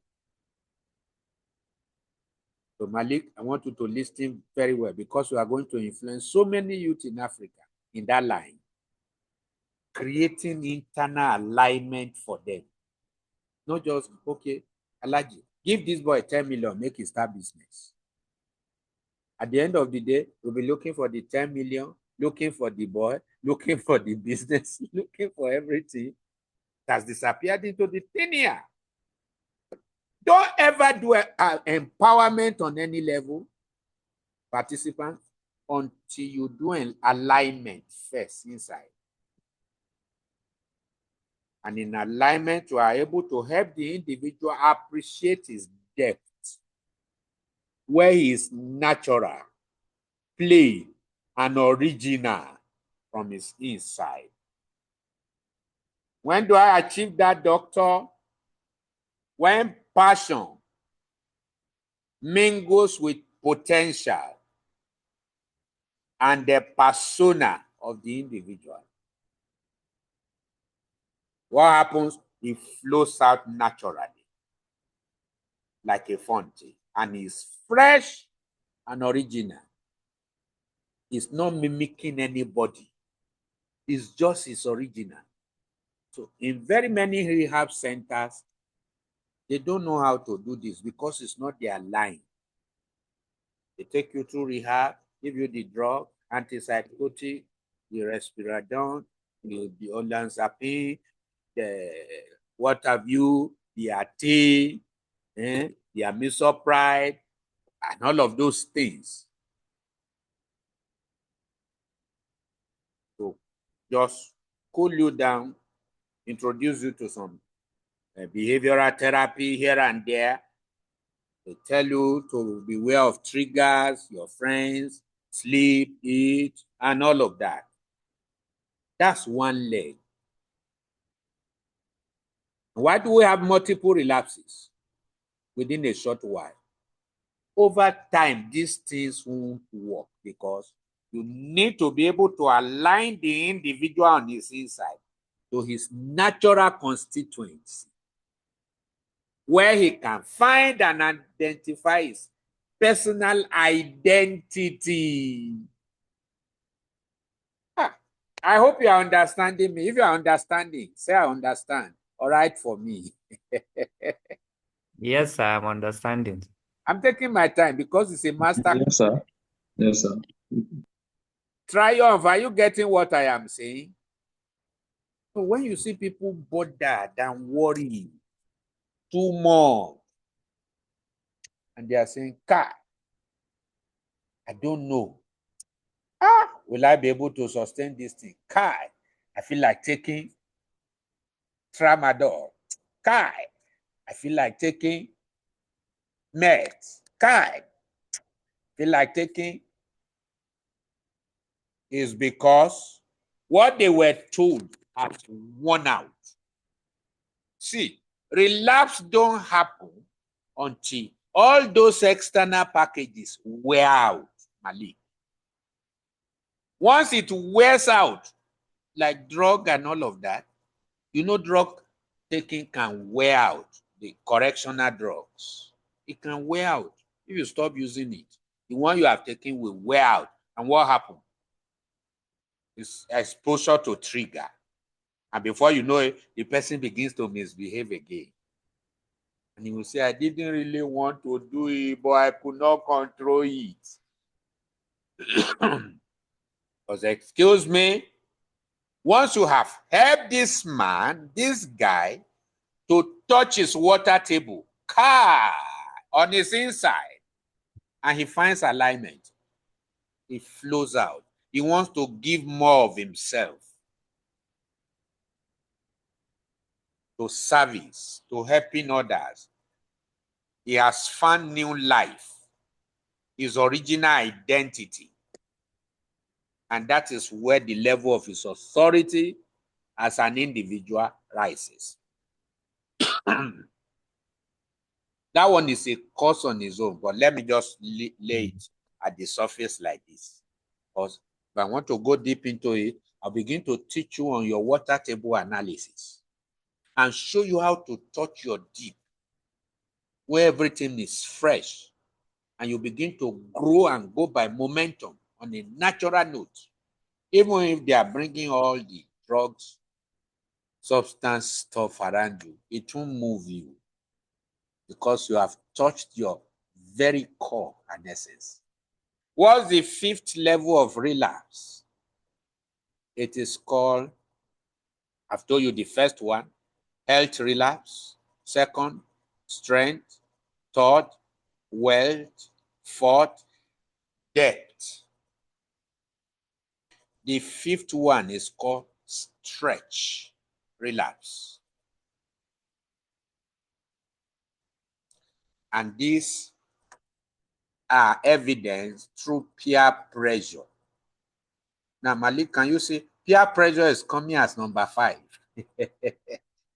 So Malik, I want you to listen very well, because we are going to influence so many youth in Africa in that line, creating internal alignment for them. Not just, okay, Alaji, give this boy 10 million, make him start business. At the end of the day, we'll be looking for the 10 million, looking for the boy, looking for the business, looking for everything that's disappeared into the thin air. Don't ever do empowerment on any level, participants, until you do an alignment first inside. And in alignment, you are able to help the individual appreciate his depth, where he is natural, plain, and original from his inside. When do I achieve that, doctor? When passion mingles with potential and the persona of the individual. What happens? It flows out naturally, like a fountain, and is fresh and original. It's not mimicking anybody. It's just its original. So in very many rehab centers, they don't know how to do this because it's not their line. They take you through rehab, give you the drug, antipsychotic, the risperidone, the olanzapine, the what have you, the AT, the amisopride, and all of those things. So just cool you down, introduce you to some behavioral therapy here and there. They tell you to beware of triggers, your friends, sleep, eat, and all of that. That's one leg. Why do we have multiple relapses within a short while? Over time, these things won't work because you need to be able to align the individual on his inside to his natural constituency, where he can find and identify his personal identity. I hope you are understanding me. If you are understanding, say I understand. All right for me. Yes, I'm understanding. I'm taking my time because it's a master. Yes, sir. Yes, sir. Triumph, are you getting what I am saying? So when you see people bothered and worrying too much, and they are saying, "Kai, I don't know. Will I be able to sustain this thing? Kai, I feel like taking tramadol. Kai, I feel like taking meds. Kai, feel like taking is because what they were told has worn out. See, relapse don't happen until all those external packages wear out, Malik. Once it wears out, like drug and all of that, you know, drug taking can wear out, the correctional drugs. It can wear out. If you stop using it, the one you have taken will wear out. And what happens? It's exposure to trigger. And before you know it, the person begins to misbehave again. And he will say, I didn't really want to do it, but I could not control it. Because, excuse me, once you have helped this man, this guy, to touch his water table, on his inside, and he finds alignment, he flows out. He wants to give more of himself to service, to helping others. He has found new life, his original identity. And that is where the level of his authority as an individual rises. That one is a course on its own, but let me just lay it at the surface like this. Because if I want to go deep into it, I'll begin to teach you on your water table analysis and show you how to touch your deep, where everything is fresh, and you begin to grow and go by momentum on a natural note. Even if they are bringing all the drugs, substance stuff around you, it won't move you because you have touched your very core and essence. What's the fifth level of relapse? It is called, I've told you the first one, health relapse. Second, strength. Third, wealth. Fourth, debt. The fifth one is called stretch relapse. And these are evidenced through peer pressure. Now, Malik, can you see peer pressure is coming as number 5?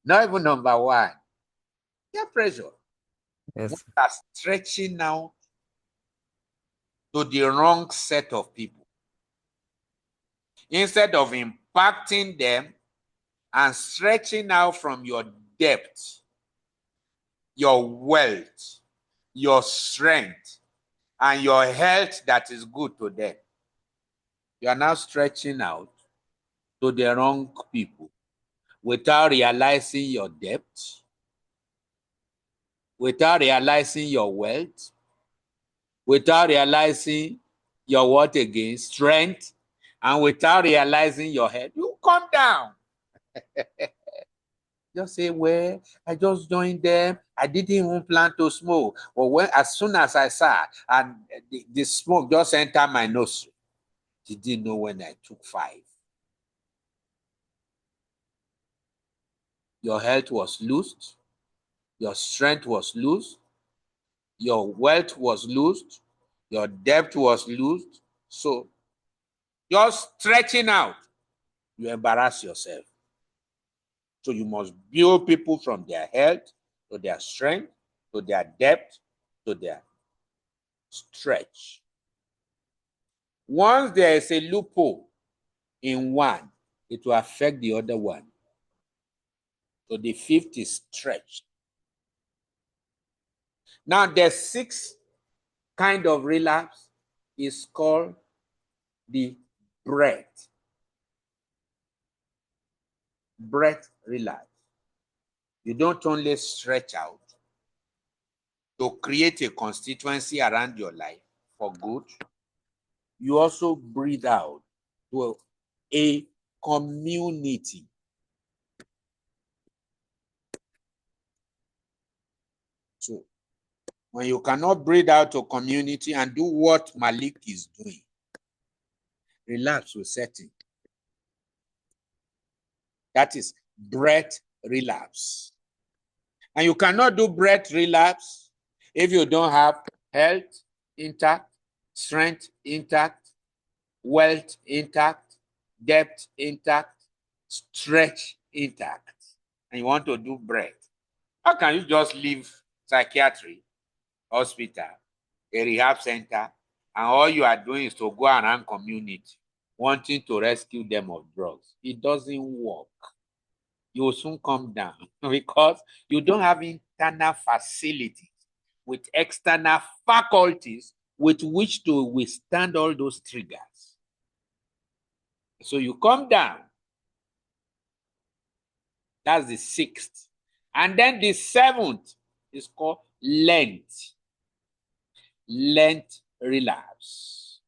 Not even number 1. Peer pressure. Yes. We are stretching now to the wrong set of people. Instead of impacting them and stretching out from your depth, your wealth, your strength, and your health that is good to them, you are now stretching out to the wrong people without realizing your depth, without realizing your wealth, without realizing your what again? Strength, and without realizing your head. You come down. Just say, well, I just joined them. I didn't even plan to smoke. But when, as soon as I saw, and the smoke just entered my nose, didn't know when I took 5. Your health was loosed. Your strength was loosed. Your wealth was loosed. Your debt was loosed. So just stretching out, you embarrass yourself. So you must build people from their health to their strength, to their depth, to their stretch. Once there is a loophole in one, it will affect the other one. So the fifth is stretched. Now the sixth kind of relapse is called the breath relapse. You don't only stretch out to create a constituency around your life for good, you also breathe out to a community. So when you cannot breathe out to community and do what Malik is doing, relapse will set in. That is breath relapse. And you cannot do breadth relapse if you don't have health intact, strength intact, wealth intact, depth intact, stretch intact, and you want to do breadth. How can you just leave psychiatry, hospital, a rehab center, and all you are doing is to go around community wanting to rescue them of drugs? It doesn't work. You will soon come down because you don't have internal facilities with external faculties with which to withstand all those triggers. So you come down. That's the 6th. And then the 7th is called length. Length relapse.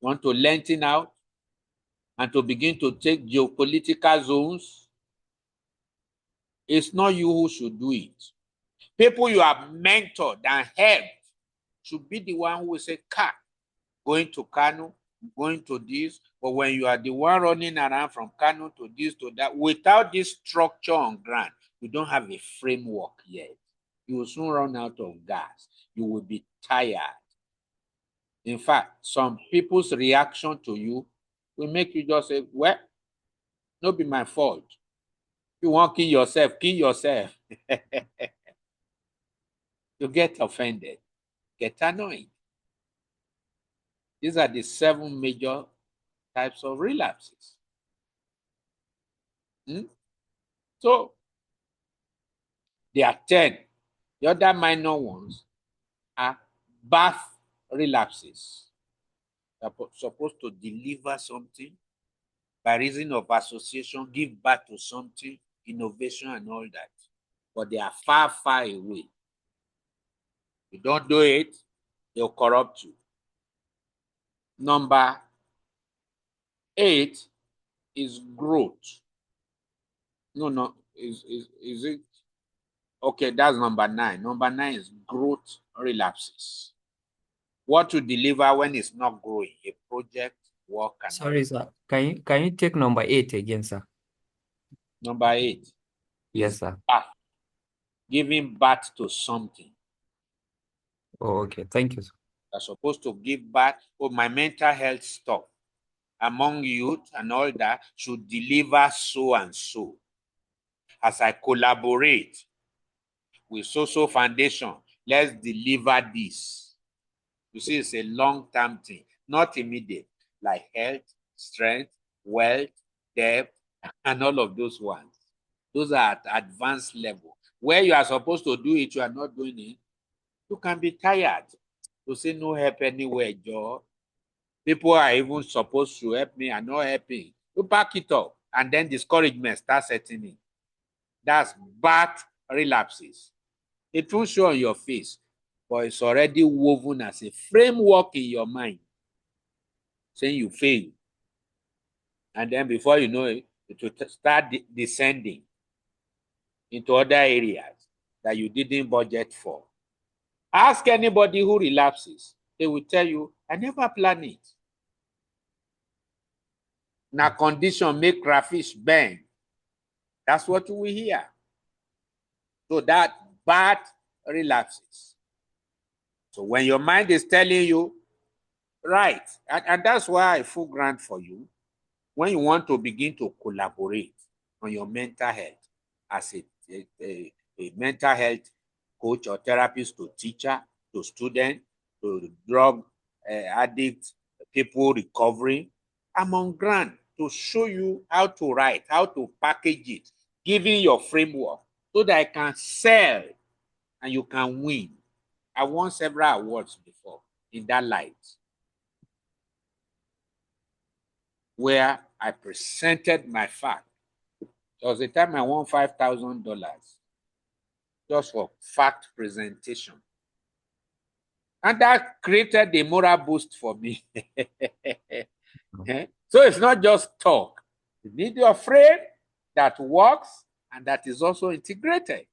You want to lengthen out and to begin to take geopolitical zones. It's not you who should do it. People you have mentored and helped should be the one who will say, going to Kano, going to this. But when you are the one running around from Kano to this to that, without this structure on ground, you don't have a framework yet. You will soon run out of gas. You will be tired. In fact, some people's reaction to you will make you just say, well, not be my fault. You want to kill yourself, kill yourself. You get offended, get annoyed. These are the 7 major types of relapses. So, there are 10. The other minor ones are birth relapses. They're supposed to deliver something by reason of association, give birth to something, innovation and all that. But they are far, far away. You don't do it, they'll corrupt you. Number 8 is growth. No, is it? Okay, that's number 9. Number 9 is growth relapses. What to deliver when it's not growing, a project, work, and Sorry, sir. Can you take number 8 again, sir? Number 8 is yes, sir. birth, giving birth to something. Oh, okay. Thank you, sir. You're supposed to give birth. My mental health stuff among youth and all that should deliver so and so. As I collaborate with Social Foundation, let's deliver this. You see, it's a long-term thing, not immediate, like health, strength, wealth, depth, and all of those ones. Those are at advanced level. Where you are supposed to do it, you are not doing it. You can be tired to say no help anywhere, Joe. People are even supposed to help me and not helping. You back it up, and then discouragement starts setting in. That's bad relapses. It won't show on your face, but it's already woven as a framework in your mind, saying you failed. And then before you know it, it will start descending into other areas that you didn't budget for. Ask anybody who relapses. They will tell you, I never planned it. Now condition make crayfish bend. That's what you will hear. So that bad relapses. So when your mind is telling you, right, and that's why I full grant for you, when you want to begin to collaborate on your mental health as a mental health coach or therapist to teacher, to student, to drug addict, people recovering, I'm on grant to show you how to write, how to package it, giving your framework so that I can sell and you can win. I won several awards before in that light, where I presented my fact. There was a time I won $5,000 just for fact presentation. And that created a moral boost for me. So it's not just talk. You need your frame that works and that is also integrated.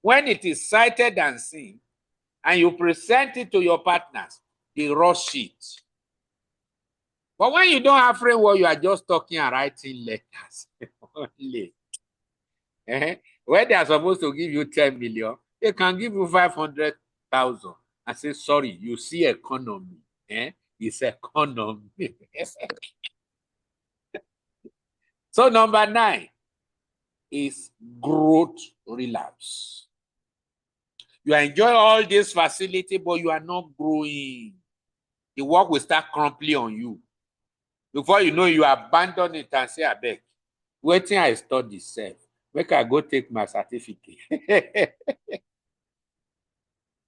When it is cited and seen, and you present it to your partners, they rush it. But when you don't have framework, you are just talking and writing letters only. Where they are supposed to give you 10 million, they can give you 500,000 and say, sorry, you see economy. It's economy. So number 9 is growth relapse. You enjoy all this facility, but you are not growing. The work will start crumbling on you. Before you know, you abandon it and say, I beg, waiting I study self. Make I go take my certificate.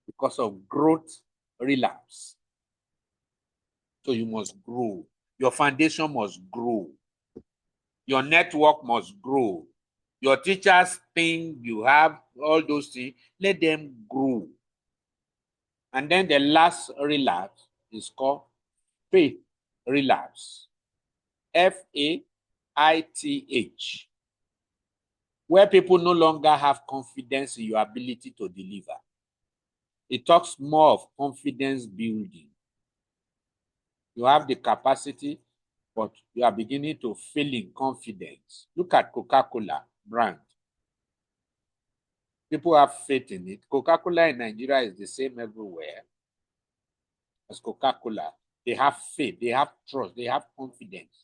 Because of growth relapse. So you must grow. Your foundation must grow. Your network must grow. Your teachers think you have all those things. Let them grow. And then the last relapse is called faith relapse. Faith. Where people no longer have confidence in your ability to deliver. It talks more of confidence building. You have the capacity, but you are beginning to fail in confidence. Look at Coca-Cola brand. People have faith in it. Coca-Cola in Nigeria is the same everywhere as Coca-Cola. They have faith, they have trust, they have confidence.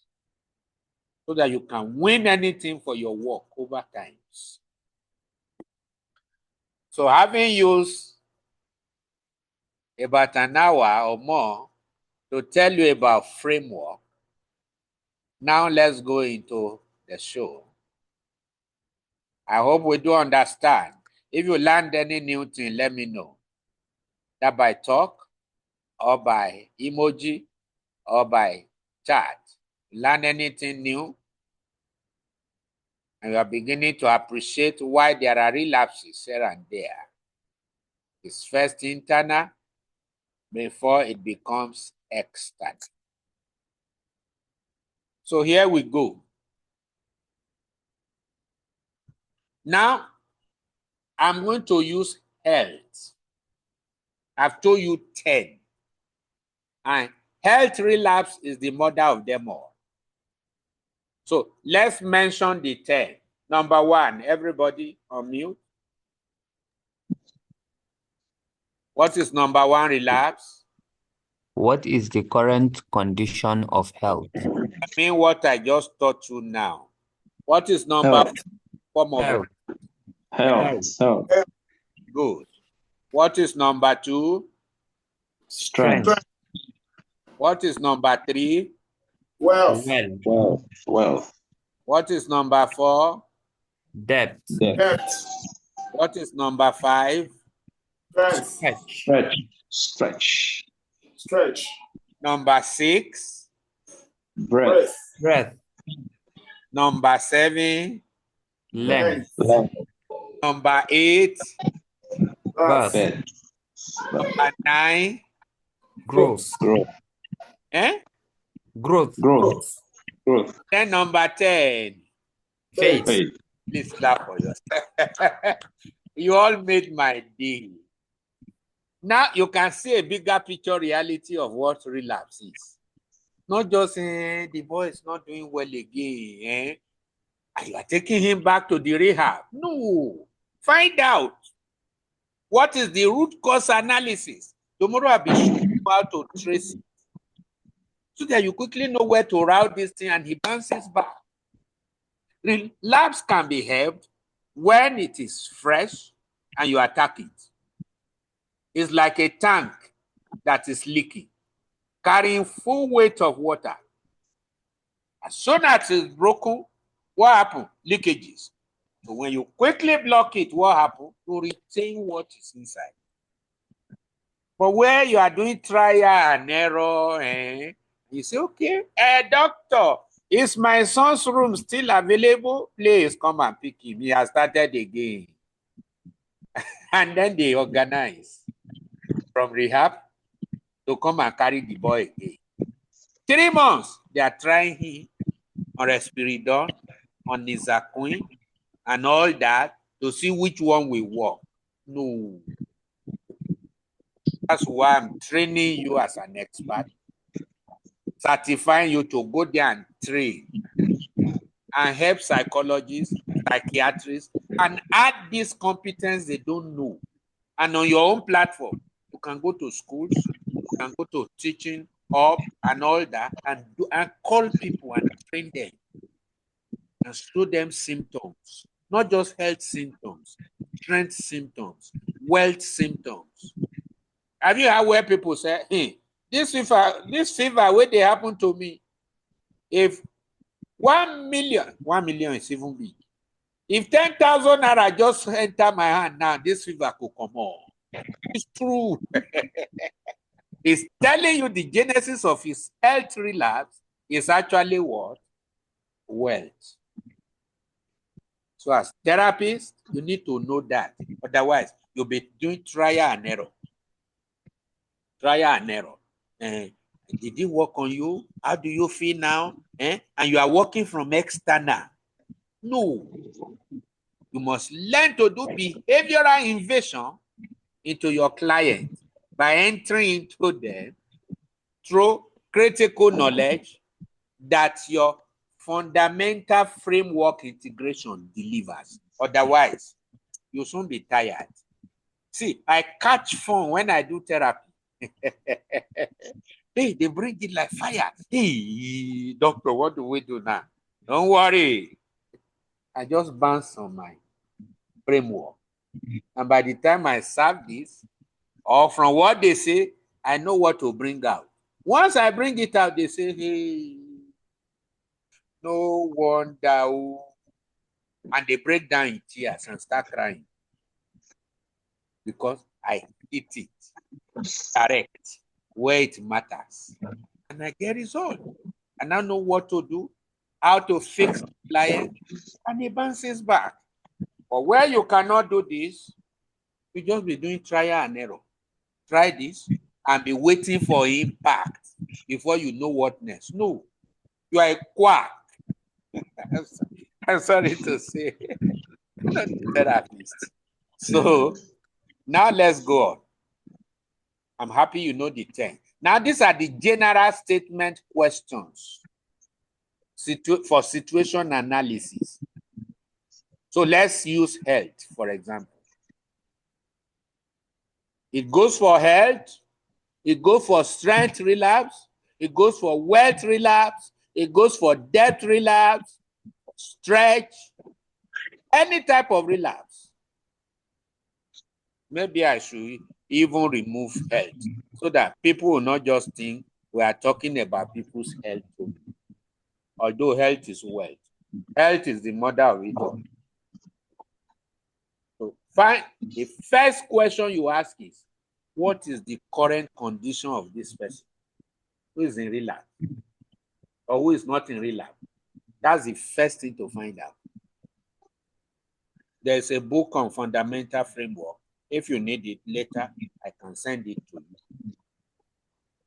So that you can win anything for your work over times. So having used about an hour or more to tell you about framework, now let's go into the show. I hope we do understand. If you learned any new thing, let me know. That by talk or by emoji or by chat. Learn anything new, and you are beginning to appreciate why there are relapses here and there. It's first internal before it becomes external. So here we go. Now, I'm going to use health. I've told you 10. And health relapse is the mother of them all. So let's mention the 10. Number 1, everybody on mute. What is number 1 relapse? What is the current condition of health? I mean what I just taught you now. What is number 4 form of health? Good. What is number 2? Strength. What is number 3? Wealth. Wealth. What is number 4? Depth. Depth. What is number 5? Stretch. Number 6? Breath. Number 7? Length. Number 8? Birth. Number 9? Growth. Growth. Then number 10? Faith. Please clap for yourself. You all made my day. Now you can see a bigger picture reality of what relapse is. Not just the boy is not doing well again, and you are taking him back to the rehab. No. Find out what is the root cause analysis. Tomorrow I'll be showing you how to trace it, so that you quickly know where to route this thing and he bounces back. Relapse can be helped when it is fresh and you attack it. It's like a tank that is leaking, carrying full weight of water. As soon as it's broken, what happens? Leakages. So when you quickly block it, what happens? You retain what is inside. But where you are doing trial and error, you say, okay, doctor, is my son's room still available? Please come and pick him. He has started again. And then they organize from rehab to come and carry the boy again. 3 months, they are trying him on Respiridon, on Nizaquin, and all that to see which one will work. No. That's why I'm training you as an expert, certifying you to go there and train and help psychologists, psychiatrists, and add this competence they don't know. And on your own platform, you can go to schools, you can go to teaching hub and all that, and call people and train them and show them symptoms, not just health symptoms, strength symptoms, wealth symptoms. Have you heard where people say, hey, this fever, where they happen to me, if 1 million is even big. If 10,000 naira just enter my hand now, this fever could come on. It's true. It's telling you the genesis of his health relapse is actually what? Wealth. So as therapist, you need to know that. Otherwise, you'll be doing trial and error. Trial and error. Did it work on you? How do you feel now? And you are working from external. No. You must learn to do behavioral invasion into your client by entering into them through critical knowledge that your fundamental framework integration delivers. Otherwise, you'll soon be tired. See, I catch fun when I do therapy. Hey, they bring it like fire. Hey, doctor, what do we do now? Don't worry. I just bounce on my framework. And by the time I serve this, or from what they say, I know what to bring out. Once I bring it out, they say, hey, no wonder. And they break down in tears and start crying. Because I hit it correct where it matters. And I get result. And I know what to do, how to fix the client, and it bounces back. But where you cannot do this, you just be doing trial and error. Try this and be waiting for impact before you know what next. No, you are a quack. I'm sorry to say, not a therapist. So now let's go on. I'm happy you know the 10. Now these are the general statement questions for situation analysis. So let's use health, for example. It goes for health, it goes for strength relapse, it goes for wealth relapse, it goes for debt relapse, stretch, any type of relapse. Maybe I should even remove health so that people will not just think we are talking about people's health only. Although health is wealth. Health is the mother of it all. So fine. The first question you ask is, what is the current condition of this person? Who is in relapse? Or who is not in relapse? That's the first thing to find out. There's a book on fundamental framework. If you need it later, I can send it to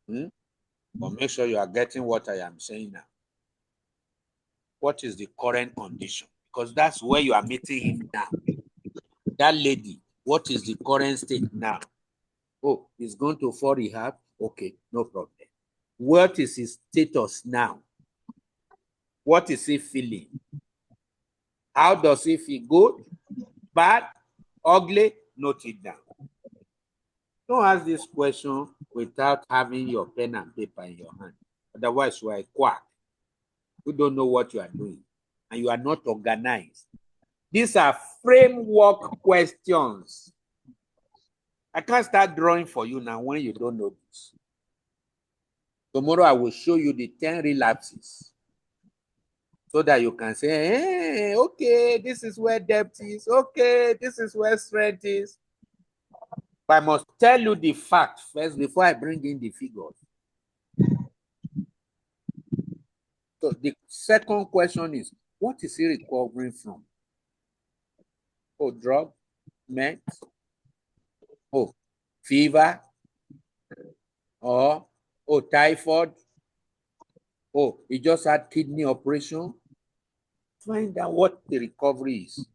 you. But make sure you are getting what I am saying now. What is the current condition? Because that's where you are meeting him now. That lady, what is the current state now? Oh, he's going to fall rehab? Okay, no problem. What is his status now? What is he feeling? How does he feel? Good, bad, ugly? Note it down. Don't ask this question without having your pen and paper in your hand. Otherwise, you are a quack. You don't know what you are doing. And you are not organized. These are framework questions. I can't start drawing for you now when you don't know this. Tomorrow I will show you the 10 relapses so that you can say, hey, okay, this is where depth is. Okay, this is where strength is. But I must tell you the fact first before I bring in the figures. So the second question is, what is he recovering from? Oh, drug, meds, oh, fever, or oh, typhoid, oh, he just had kidney operation. Find out what the recovery is.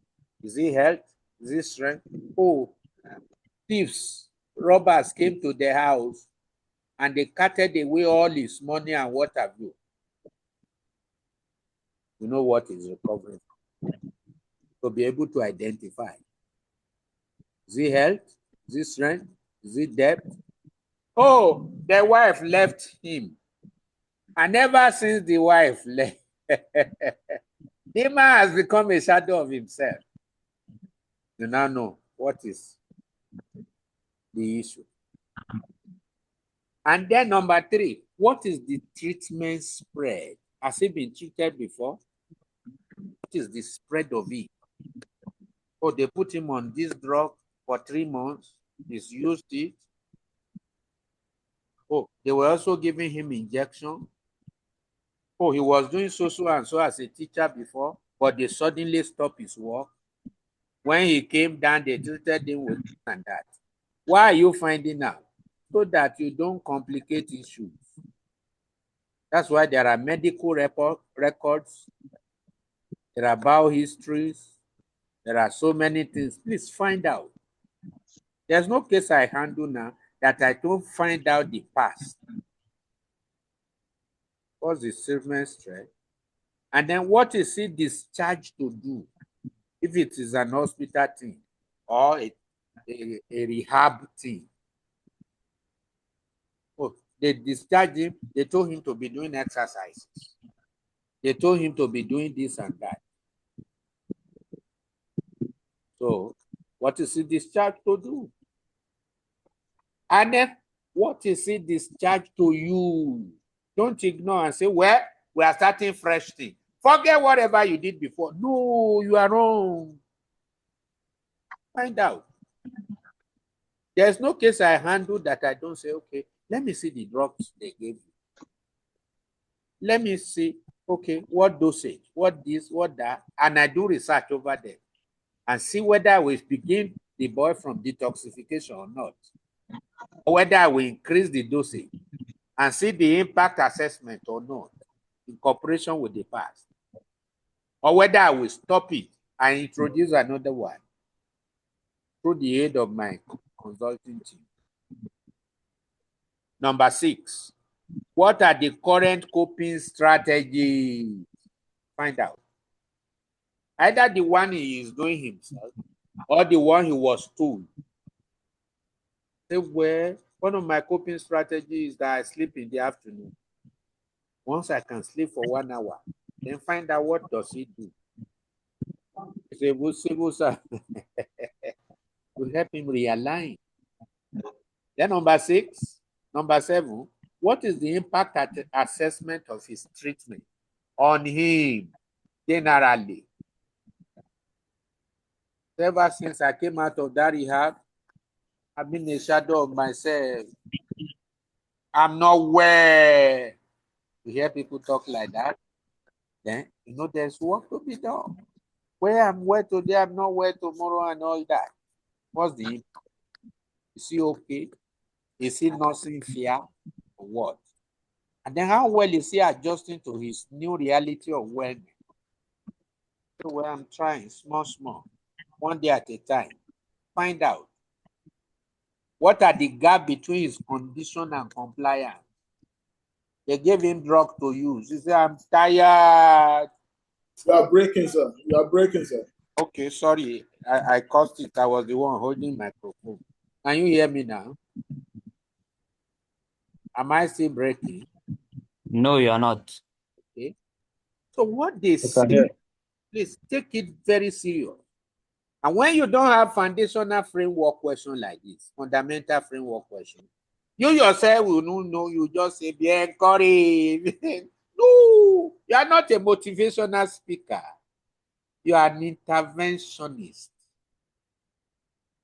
Is it health? Is it strength? Oh, thieves, robbers came to the house and they carted away all his money and what have you. You know what is recovering. to be able to identify. Is it health? Is it strength? Is it depth? Oh, the wife left him. And ever since the wife left, the man has become a shadow of himself. You now know what is the issue. And then number 3, what is the treatment spread? Has it been treated before? What is the spread of it? Oh, they put him on this drug for 3 months. He's used it. Oh, they were also giving him injection. Oh, he was doing so and so as a teacher before, but they suddenly stopped his work. When he came down, they treated him with this and that. Why are you finding out? So that you don't complicate issues. That's why there are medical records, there are biohistories, there are so many things. Please find out. There's no case I handle now that I don't find out the past. What's the treatment stress? And then what is it discharged to do? If it is an hospital thing or a rehab thing. Oh, they discharged him, they told him to be doing exercises. They told him to be doing this and that. So, what is he discharged to do? And then, what is he discharged to you? Don't ignore and say, well, we are starting fresh thing. Forget whatever you did before. No, you are wrong. Find out. There's no case I handle that I don't say, okay, let me see the drugs they gave you. Let me see, okay, what dosage, what this, what that, and I do research over there and see whether I will begin the boy from detoxification or not, or whether I will increase the dosage and see the impact assessment or not in cooperation with the past, or whether I will stop it and introduce another one through the aid of my consulting team. Number 6, what are the current coping strategies? Find out. Either the one he is doing himself or the one he was told. Say, well, one of my coping strategies is that I sleep in the afternoon. Once I can sleep for 1 hour, then find out what does he do. Will help him realign. Then number 7, what is the impact assessment of his treatment on him generally? Ever since I came out of that rehab, I've been a shadow of myself. I'm not well. You hear people talk like that, then you know there's work to be done. Where I'm well today, I'm not well tomorrow and all that. What's the impact? Is he okay? Is he nursing fear or what? And then how well is he adjusting to his new reality of wellness? So where I'm trying, small, one day at a time. Find out. What are the gaps between his condition and compliance? They gave him drug to use. He said, I'm tired. You are breaking, sir. You are breaking, sir. Okay, sorry. I caused it. I was the one holding microphone. Can you hear me now? Am I still breaking? No, you're not. Okay. So what they say, please take it very serious. And when you don't have foundational framework question like this, fundamental framework question, you yourself will not know, you just say, be encouraged. No, you are not a motivational speaker. You are an interventionist.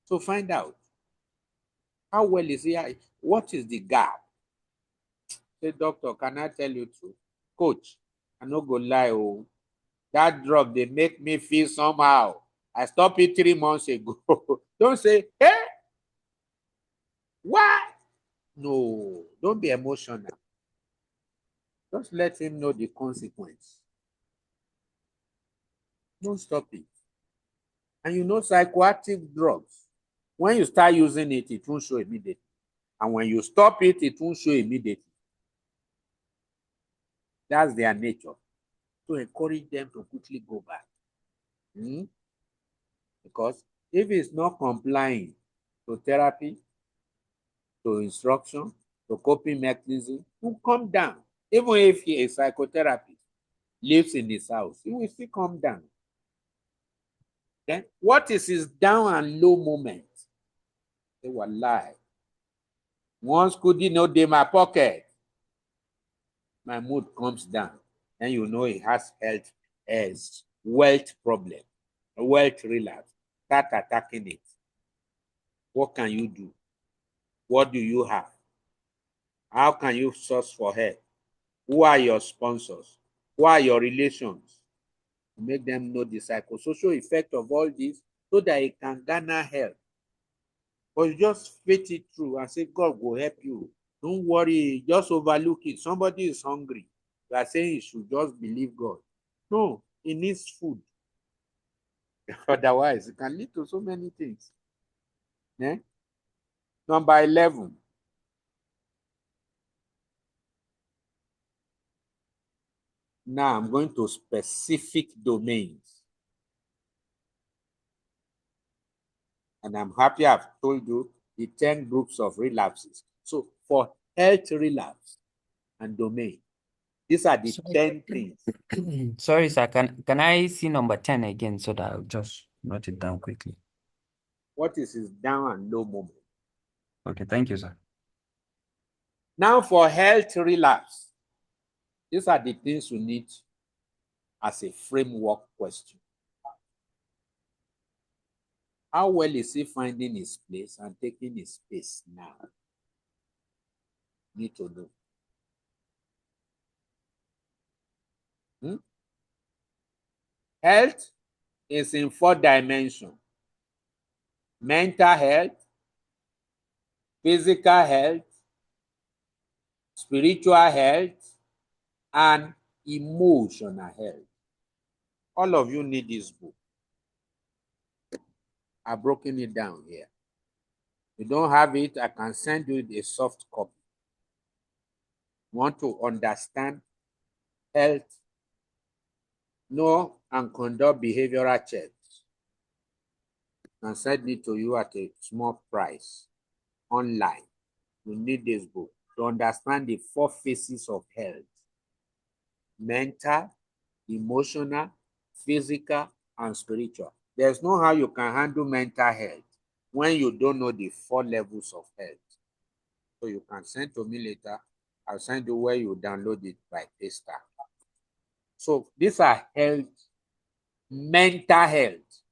So find out, how well is he? What is the gap? Say, doctor, can I tell you truth? Coach, I no go lie, oh. That drug, they make me feel somehow. I stopped it 3 months ago. Don't say, hey, why? No, don't be emotional. Just let him know the consequence. Don't stop it. And you know, psychoactive drugs, when you start using it, it won't show immediately. And when you stop it, it won't show immediately. That's their nature. To encourage them to quickly go back. Because if he's not complying to therapy, to instruction, to coping mechanism, will come down. Even if he is psychotherapist, lives in his house, he will still come down. Then what is his down and low moment? They were lie. Once goodie no dey my pocket, my mood comes down. And you know he has health as wealth problem, a wealth relapse. Start attacking it. What can you do? What do you have? How can you source for help? Who are your sponsors? Who are your relations? Make them know the psychosocial effect of all this so that it can garner help. But you just faith it through and say, God will help you. Don't worry, just overlook it. Somebody is hungry. You are saying you should just believe God. No, he needs food. Otherwise, it can lead to so many things. Yeah? Number 11. Now I'm going to specific domains. And I'm happy I've told you the 10 groups of relapses. So for health relapse and domain, these are the 10 things. Sorry, sir. Can I see number 10 again so that I'll just note it down quickly? What is his down and low moment? Okay, thank you, sir. Now for health relapse, these are the things you need as a framework question. How well is he finding his place and taking his space now? Need to know. Health is in 4 dimensions. Mental health, physical health, spiritual health, and emotional health. All of you need this book. I've broken it down here. If you don't have it, I can send you a soft copy. Want to understand health, know and conduct behavioral checks, and send it to you at a small price online. You need this book to understand the 4 phases of health: mental, emotional, physical, and spiritual. There's no how you can handle mental health when you don't know the 4 levels of health. So you can send to me later. I'll send you where you download it by Testa. So these are health, mental health.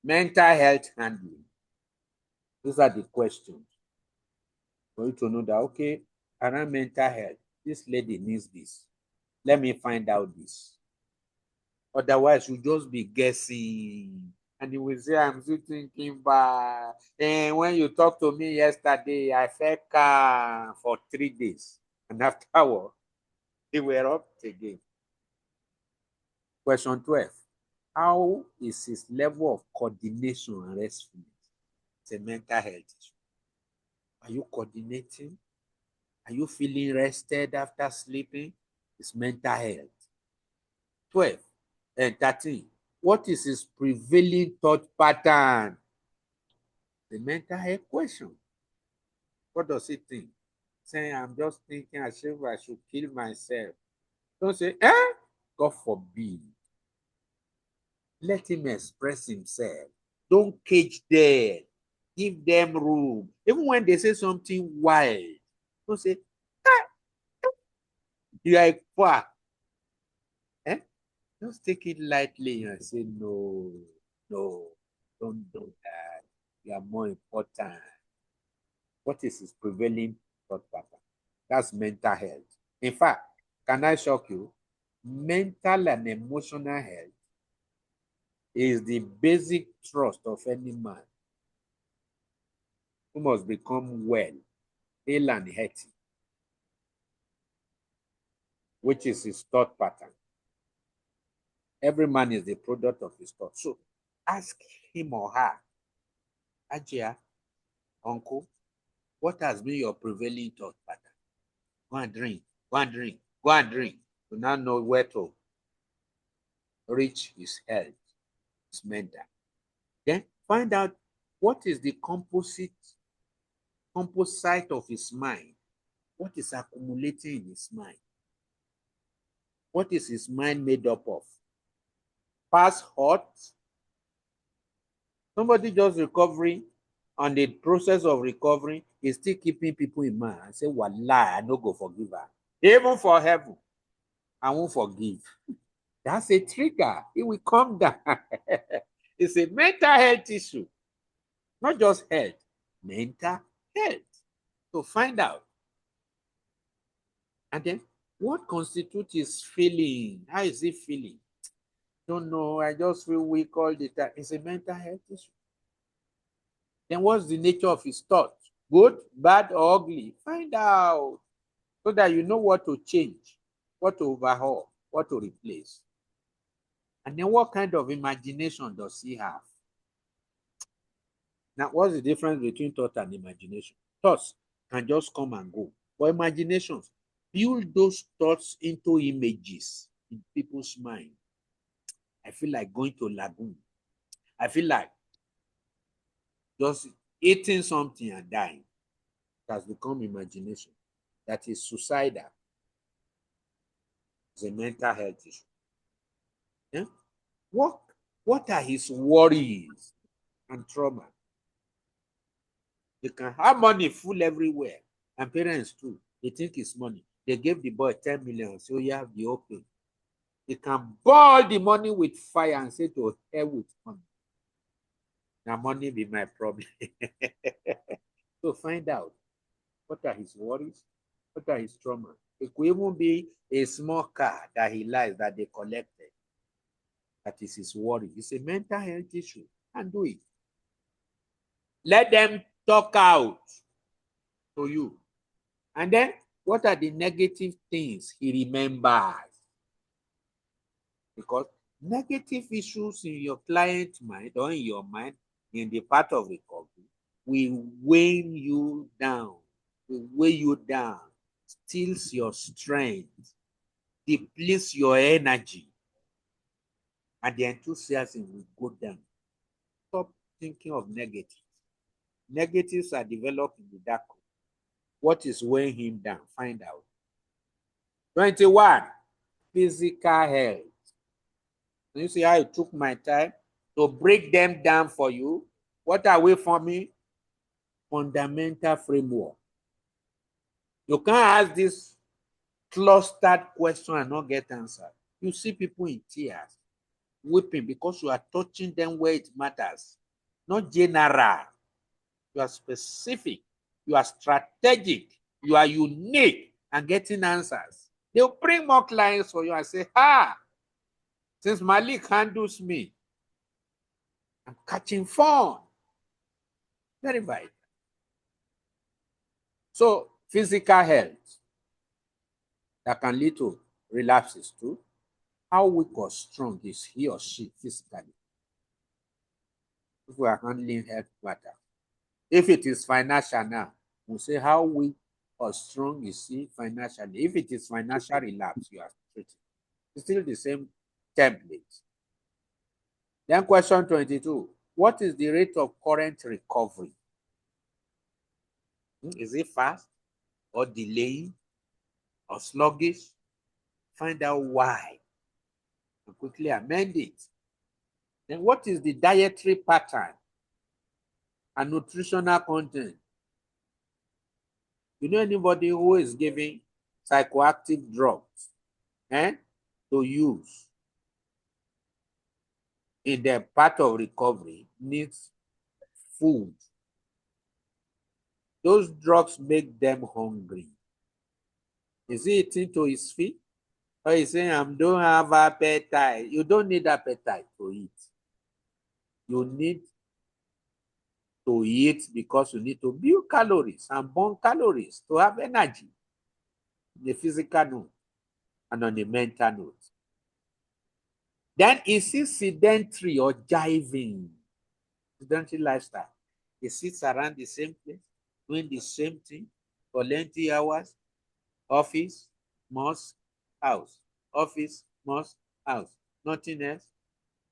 Mental health handling. These are the questions for you to know that, okay, around mental health, this lady needs this. Let me find out this. Otherwise, you'll just be guessing. And you will say, I'm still thinking back. And when you talked to me yesterday, I felt calm for 3 days. And afterward, they were up again. Question 12. How is his level of coordination and restfulness? It's a mental health issue. Are you coordinating? Are you feeling rested after sleeping? It's mental health. 12 and 13. What is his prevailing thought pattern? The mental health question. What does he think? Saying, I'm just thinking I should kill myself. Don't say, God forbid. Let him express himself. Don't cage them. Give them room. Even when they say something wild, don't say, you are a quack. Just take it lightly and say, no, don't do that. You are more important. What is his prevailing thought pattern? That's mental health. In fact, can I shock you? Mental and emotional health is the basic trust of any man who must become well, hale and healthy, which is his thought pattern. Every man is the product of his thought. So ask him or her, Ajia, uncle, what has been your prevailing thought pattern? Go and drink, go and drink, go and drink. You now know where to reach his health, his mental. Then find out what is the composite of his mind. What is accumulating in his mind? What is his mind made up of? Past hurt? Somebody just recovering, on the process of recovering, is still keeping people in mind and say, Wallah, I no go forgive her. Even for heaven, I won't forgive. That's a trigger. It will come down. It's a mental health issue. Not just health, mental health. So find out. And then what constitutes his feeling? How is he feeling? Don't know. I just feel weak all the time. It's a mental health issue. Then what's the nature of his thought? Good, bad, or ugly? Find out so that you know what to change, what to overhaul, what to replace. And then what kind of imagination does he have? Now, what's the difference between thought and imagination? Thoughts can just come and go. But imaginations, build those thoughts into images in people's mind. I feel like going to lagoon. I feel like just eating something and dying. It has become imagination. That is suicidal. It's a mental health issue. Yeah? What are his worries and trauma? They can have money full everywhere, and parents too. They think it's money. They gave the boy 10 million, so you have the open. They can ball the money with fire and say to hell with money. Now money be my problem. So find out what are his worries, what are his trauma. It could even be a small car that he likes that they collected. That is his worry. It's a mental health issue. And do it. Let them talk out to you. And then, what are the negative things he remembers? Because negative issues in your client's mind or in your mind, in the part of recovery, will weigh you down, steals your strength, depletes your energy, and the enthusiasm will go down. Stop thinking of negatives. Negatives are developed in the dark. What is weighing him down? Find out. 21, physical health. You see how it took my time to break them down for you? What are we forming? Fundamental framework. You can't ask this clustered question and not get answer. You see people in tears, weeping because you are touching them where it matters. Not general. You are specific. You are strategic. You are unique and getting answers. They'll bring more clients for you and say, since Malik handles me, I'm catching fun. Very vital. So, physical health that can lead to relapses too. How weak or strong is he or she physically? If we are handling health matter. If it is financial now, we'll say how weak or strong is he financially. If it is financial relapse, you are treating. It's still the same template. Then question 22. What is the rate of current recovery? Is it fast or delaying or sluggish? Find out why and quickly amend it. Then what is the dietary pattern and nutritional content? You know anybody who is giving psychoactive drugs to use in their part of recovery needs food. Those drugs make them hungry. Is he eating to his feet? Or is saying, I don't have appetite? You don't need appetite to eat. You need to eat because you need to build calories and burn calories to have energy on the physical note and on the mental note. Then is he sedentary or jiving? Sedentary lifestyle. He sits around the same place, doing the same thing for lengthy hours. Office, mosque, house. Office, mosque, house. nothing else.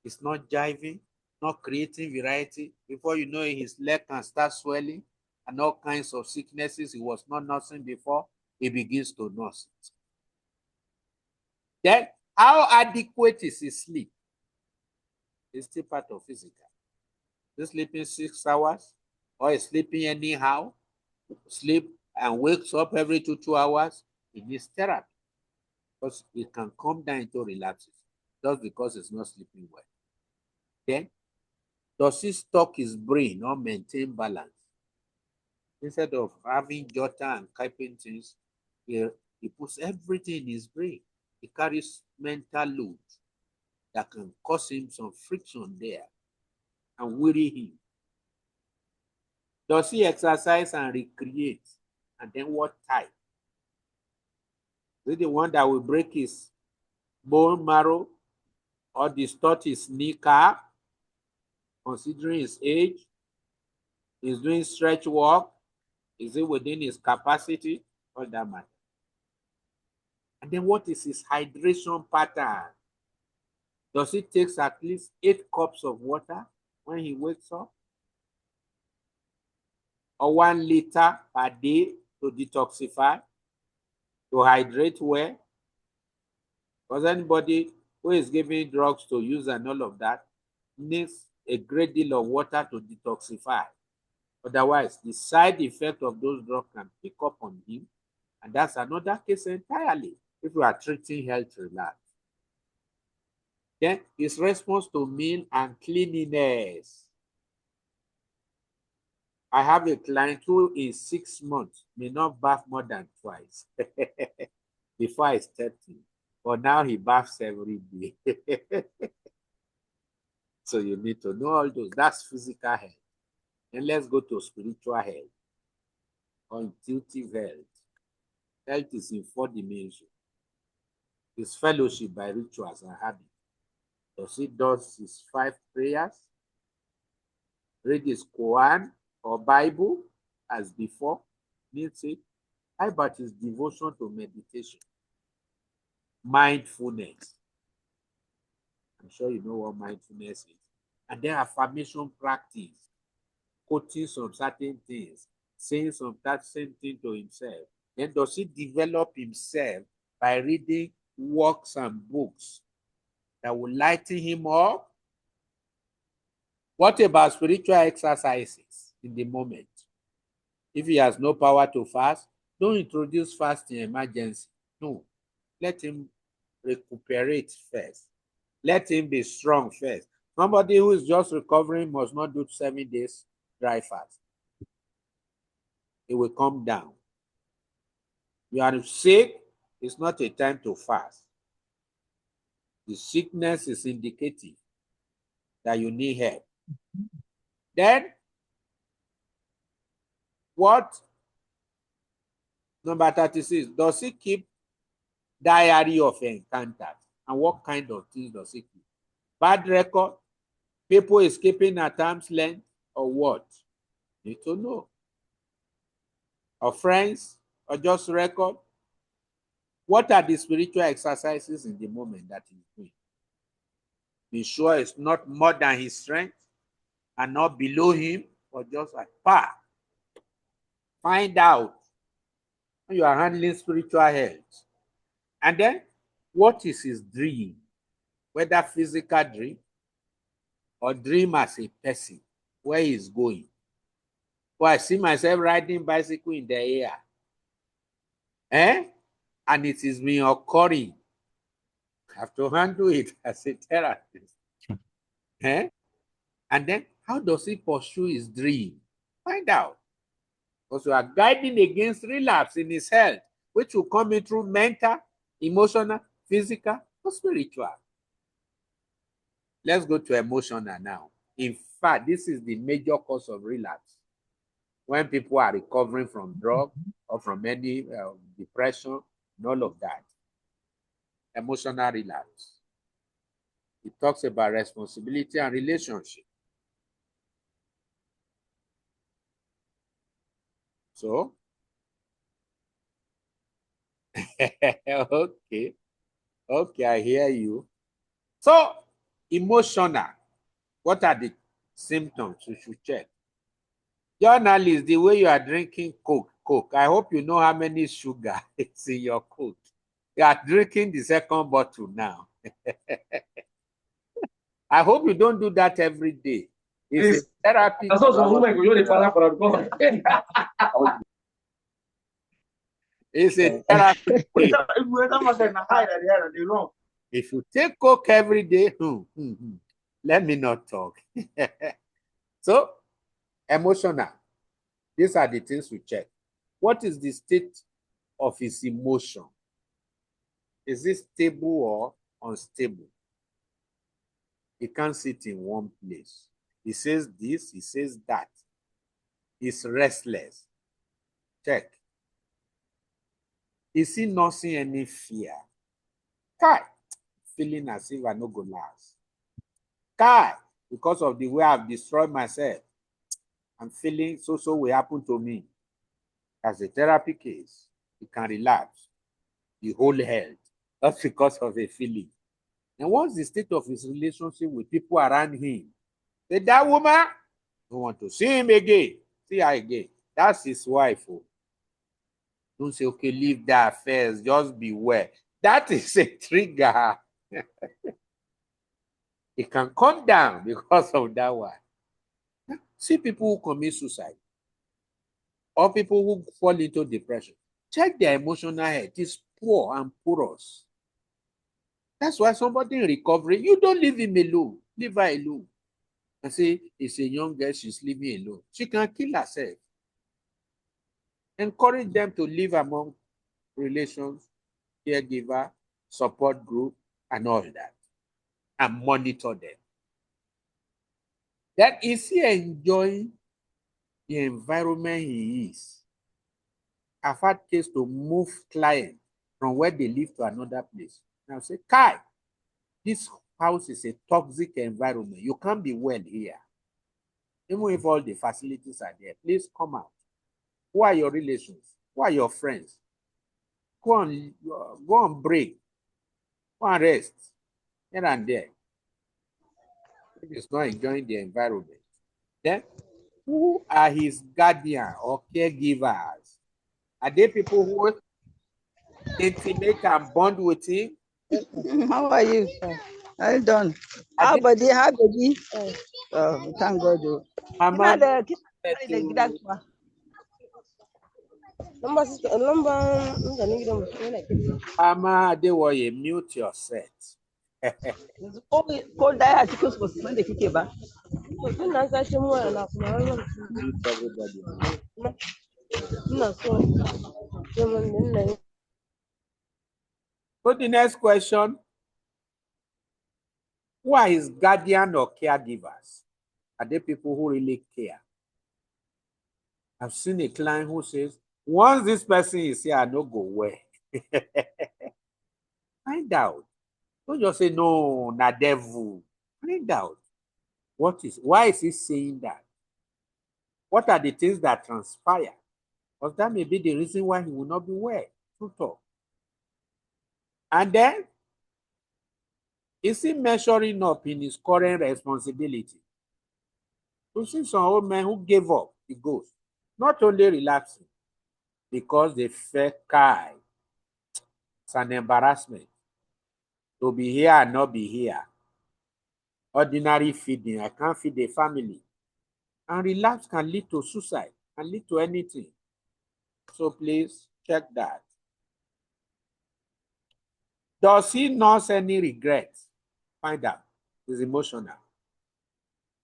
It's not jiving, not creating variety. Before you know it, his leg can start swelling and all kinds of sicknesses he was not nursing before, he begins to nurse it. Then, how adequate is his sleep? It's still part of physical. Is he sleeping 6 hours? Or is sleeping anyhow? Sleep and wakes up every 2 hours? He needs therapy. Because it can come down into relapses just because it's not sleeping well. Then, does he stock his brain or maintain balance? Instead of having jotter and keeping things, he puts everything in his brain. He carries mental load that can cause him some friction there and weary him. Does he exercise and recreate? And then what type? Is it the one that will break his bone marrow or distort his kneecap, considering his age? Is doing stretch work? Is it within his capacity? All that matter. And then what is his hydration pattern? Does he take at least 8 cups of water when he wakes up? Or 1 liter per day to detoxify, to hydrate well? Because anybody who is giving drugs to use and all of that needs a great deal of water to detoxify. Otherwise, the side effect of those drugs can pick up on him, and that's another case entirely if you are treating health relapse. Then his response to meal and cleanliness. I have a client who in 6 months may not bath more than twice before I stepped in. But now he baths every day. So you need to know all those. That's physical health. Then let's go to spiritual health or intuitive health. Health is in 4 dimensions. His fellowship by rituals and habits. Does he do his 5 prayers? Read his Quran or Bible as before? Needs it. How about his devotion to meditation? Mindfulness. I'm sure you know what mindfulness is. And then affirmation practice. Quoting some certain things, saying some certain thing to himself. Then does he develop himself by reading works and books that will lighten him up? What about spiritual exercises in the moment? If he has no power to fast, don't introduce fasting emergency. No, let him recuperate first. Let him be strong first. Somebody who is just recovering must not do 7 days dry fast. It will come down. You are sick, it's not a time to fast. The sickness is indicative that you need help. Then, what? Number 36, does he keep diary of encounters? And what kind of things does he keep? Bad record? People escaping at arm's length? Or what? You need to know. Or friends? Or just record? What are the spiritual exercises in the moment that he's doing? Be sure it's not more than his strength and not below him, or just like par. Find out when you are handling spiritual health. And then, what is his dream? Whether physical dream or dream as a person, where he's going. Well, I see myself riding bicycle in the air. And it is me occurring. I have to handle it as a therapist. And then, how does he pursue his dream? Find out. Because we are guiding against relapse in his health, which will come in through mental, emotional, physical, or spiritual. Let's go to emotional now. In fact, this is the major cause of relapse. When people are recovering from drug or from any depression and all of that. Emotional relapse. It talks about responsibility and relationship. So, okay, I hear you. So, emotional. What are the symptoms you should check? Journalist, the way you are drinking Coke. I hope you know how many sugar is in your Coke. You are drinking the second bottle now. I hope you don't do that every day. It's a therapy. It's a therapy. If you take Coke every day, let me not talk. So, emotional. These are the things we check. What is the state of his emotion? Is it stable or unstable? He can't sit in one place. He says this, he says that. He's restless. Check. Is he not seeing any fear? Kai, feeling as if I no go last. Kai, because of the way I've destroyed myself, I'm feeling so will happen to me. As a therapy case, it can relapse the whole health, not because of a feeling. And what's the state of his relationship with people around him? Say, that woman don't want to see him again. See her again. That's his wife. Oh. Don't say, okay, leave that first. Just beware. That is a trigger. It can come down because of that one. See people who commit suicide or people who fall into depression. Check their emotional health. It's poor and porous. That's why somebody in recovery, you don't leave him alone. Leave her alone. And say, it's a young girl, she's living alone. She can kill herself. Encourage them to live among relations, caregiver, support group, and all that. And monitor them. Then is he enjoying the environment he is? I've had case to move clients from where they live to another place. Now say, Kai, this house is a toxic environment. You can't be well here. Even if all the facilities are there, please come out. Who are your relations? Who are your friends? Go on break. Go and rest. Here and there. If he's not enjoying the environment. Then, who are his guardian or caregivers? Are they people who intimate and bond with him? How are you? Well done. How baby? Oh, thank God. Mama, Mama Adewoye, mute your set. So the next question, who are his guardian or caregivers? Are they people who really care? I've seen a client who says, once this person is here, I no go well. Find out. Don't just say, no, na devil. Find out. Why is he saying that? What are the things that transpire? Because that may be the reason why he will not be well. True talk. And then, is he measuring up in his current responsibility? You see some old men who gave up the ghost, not only relapsing, because they felt Kai. It's an embarrassment to be here and not be here. Ordinary feeding, I can't feed a family. And relapse can lead to suicide, can lead to anything. So please check that. Does he nurse any regrets? Find out. He's emotional.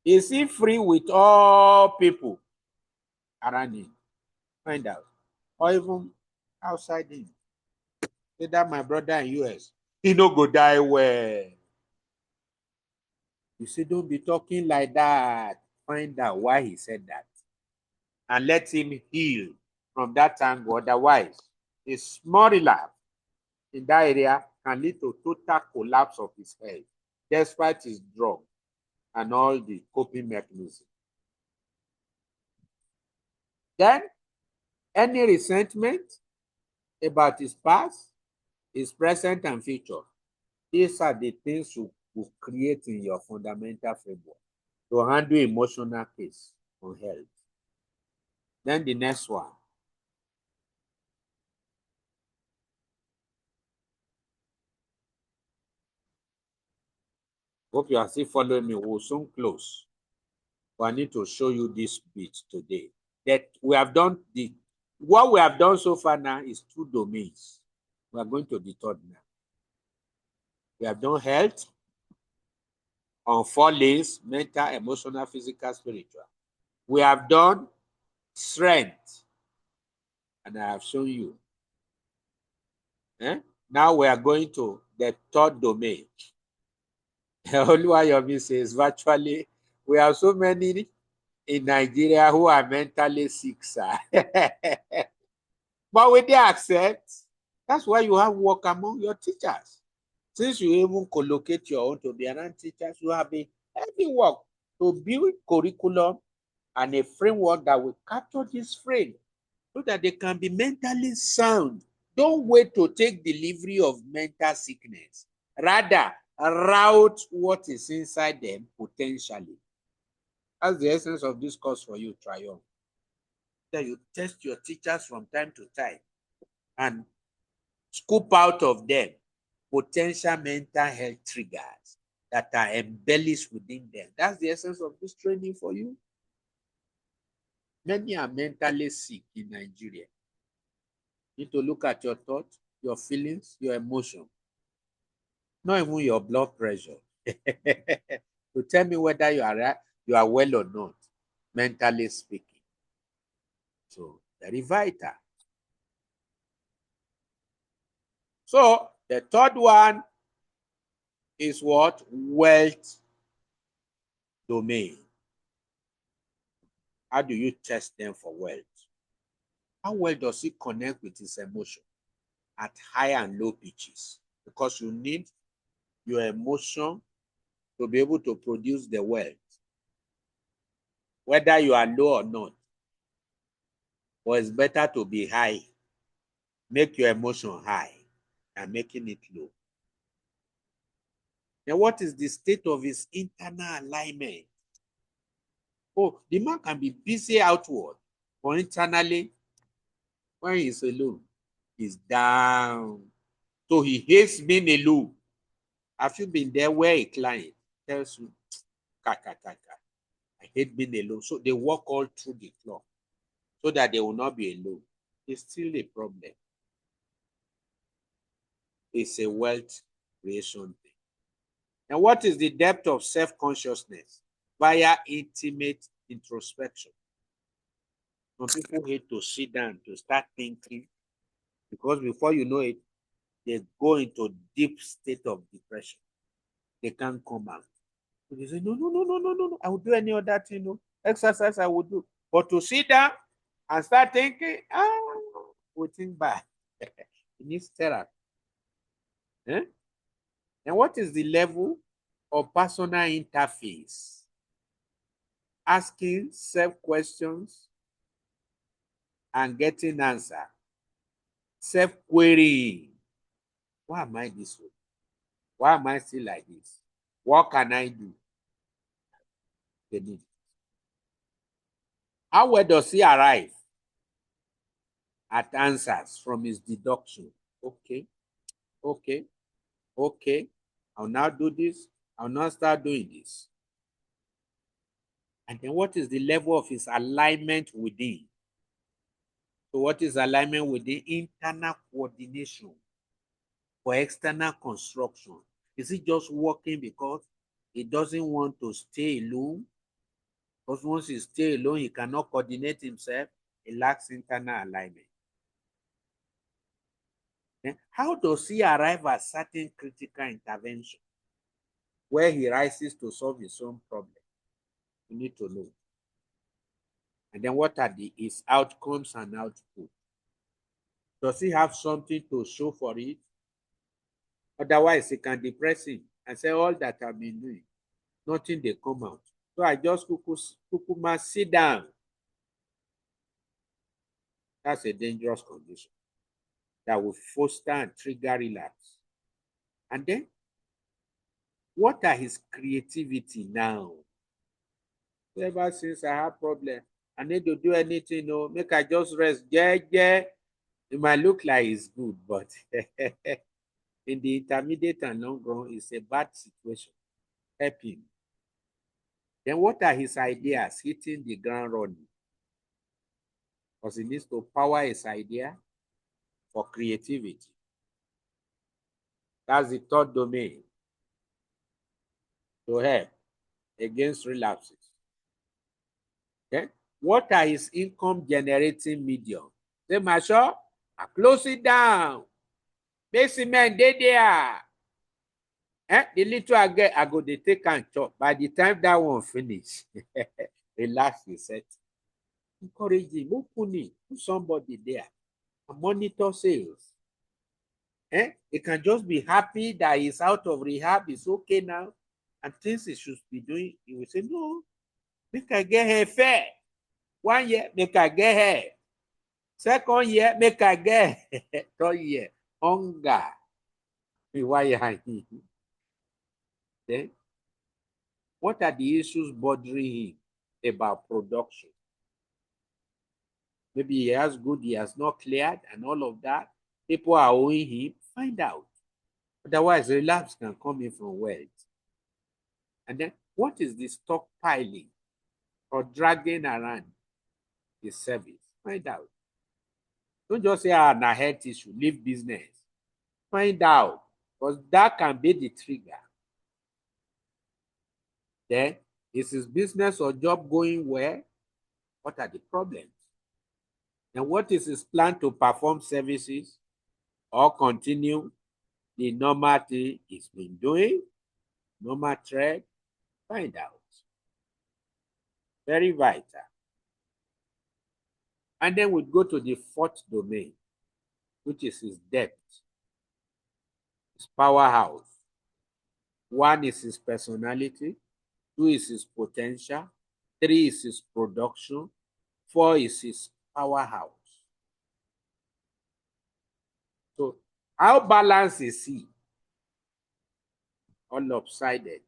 Is he free with all people around him? Find out. Or even outside him. Say that my brother in US, he no go die well. You say, don't be talking like that. Find out why he said that. And let him heal from that angle. Otherwise, a small relapse in that area can lead to total collapse of his health, despite his drug and all the coping mechanisms. Then, any resentment about his past, his present, and future. These are the things you will create in your fundamental framework to handle emotional case on health. Then the next one. Hope you are still following me. We'll soon close. But I need to show you this bit today. That we have done what we have done so far now is 2 domains. We are going to the third now. We have done health on 4 lanes: mental, emotional, physical, spiritual. We have done strength, and I have shown you. Now we are going to the third domain. Oluwayomi says virtually we have so many in Nigeria who are mentally sick, sir. But will they accept? That's why you have work among your teachers. Since you even collocate your own to be around teachers, you have a heavy work to build curriculum and a framework that will capture this frame so that they can be mentally sound. Don't wait to take delivery of mental sickness. Rather, route what is inside them potentially. That's the essence of this course for you, Triumph. That you test your teachers from time to time and scoop out of them potential mental health triggers that are embellished within them. That's the essence of this training for you. Many are mentally sick in Nigeria. You need to look at your thoughts, your feelings, your emotion, not even your blood pressure. To tell me whether you are well or not, mentally speaking. So very vital. So the third one is what? Wealth domain. How do you test them for wealth? How well does it connect with his emotion at high and low pitches? Because you need your emotion to be able to produce the wealth, whether you are low or not. But it's better to be high. Make your emotion high than making it low. Then what is the state of his internal alignment? Oh, the man can be busy outward, but internally, when he's alone, he's down. So he hates being alone. Have you been there where a client tells you, I hate being alone? So they walk all through the floor so that they will not be alone. It's still a problem. It's a wealth creation thing. And what is the depth of self-consciousness? Via intimate introspection. Some people hate to sit down to start thinking, because before you know it, they go into deep state of depression. They can't come out. So they say, no, I will do any other thing. No. Exercise I will do. But to sit down and start thinking, we think back. It needs therapy. Eh? And what is the level of personal interface? Asking self-questions and getting answer. Self-querying. Why am I this way? Why am I still like this? What can I do? They need. How well does he arrive at answers from his deduction? Okay. I'll now do this. I'll now start doing this. And then what is the level of his alignment within? So what is alignment within? Internal coordination for external construction. Is he just working because he doesn't want to stay alone? Because once he stays alone, he cannot coordinate himself. He lacks internal alignment. Then how does he arrive at certain critical intervention where he rises to solve his own problem? You need to know. And then what are his outcomes and output? Does he have something to show for it? Otherwise, he can depress him and say, all that I've been doing, nothing they come out. So I just kukuma sit down. That's a dangerous condition that will foster and trigger relapse. And then What are his creativity now? Ever since I have problem, I need to do anything, no, make I just rest. Yeah. It might look like it's good, but in the intermediate and long run, it's a bad situation. Help him. Then what are his ideas hitting the ground running? Because he needs to power his idea for creativity. That's the third domain to help against relapses. Okay? What are his income generating medium? Say, Masho, I close it down. Make cement there. The little I get, I go they take and chop. By the time that one finish, relax yourself. Encourage him, open it, put somebody there and monitor sales. He can just be happy that he's out of rehab, it's okay now, and things he should be doing. He will say, no, make I get her fair. 1 year, make I get her. 2nd year, make I get her. 3rd year, hunger. Then, what are the issues bothering him about production? Maybe he has good, he has not cleared, and all of that. People are owing him. Find out. Otherwise, relapse can come in from wealth. And then, what is the stockpiling or dragging around the service? Find out. Don't just say, na health issue, leave business. Find out, because that can be the trigger. Then, is his business or job going well? What are the problems? And what is his plan to perform services or continue the normal thing he's been doing? Normal thread? Find out. Very vital. And then we go to the 4th domain, which is his depth, his powerhouse. 1 is his personality, 2 is his potential, 3 is his production, 4 is his powerhouse. So how balanced is he? All lopsided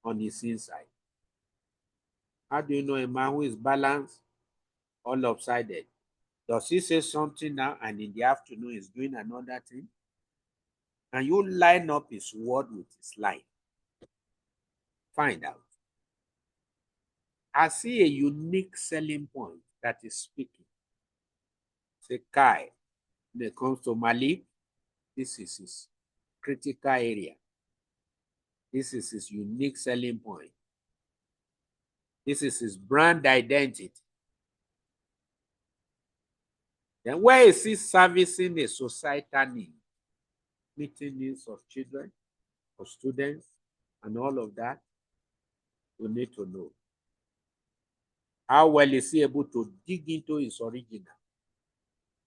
on his inside. How do you know a man who is balanced or lopsided? Does he say something now and in the afternoon he's doing another thing? Can you line up his word with his life? Find out. I see a unique selling point that is speaking. Say, Kai, when it comes to Malik, this is his critical area. This is his unique selling point. This is his brand identity. Then where is he servicing a societal need? Meeting needs of children, of students, and all of that? We need to know. How well is he able to dig into his original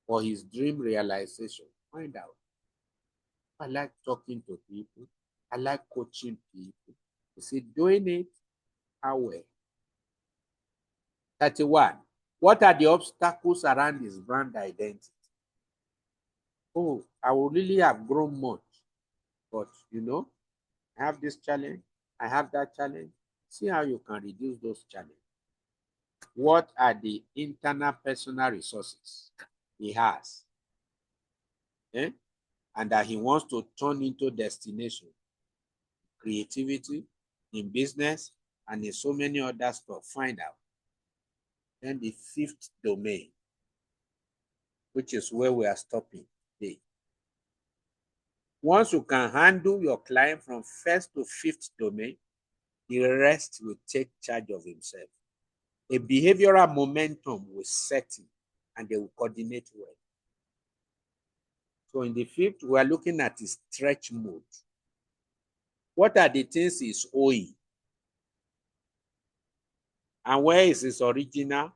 or his dream realization? Find out. I like talking to people. I like coaching people. Is he doing it? How well? 31. What are the obstacles around his brand identity? Oh, I will really have grown much. But, I have this challenge. I have that challenge. See how you can reduce those challenges. What are the internal personal resources he has? And that he wants to turn into destination. Creativity, in business, and in so many other stuff. Find out. Then the 5th domain, which is where we are stopping today. Once you can handle your client from 1st to 5th domain, the rest will take charge of himself. A behavioral momentum will set in and they will coordinate well. So in the 5th, we are looking at his stretch mode. What are the things he's owing? And where is his original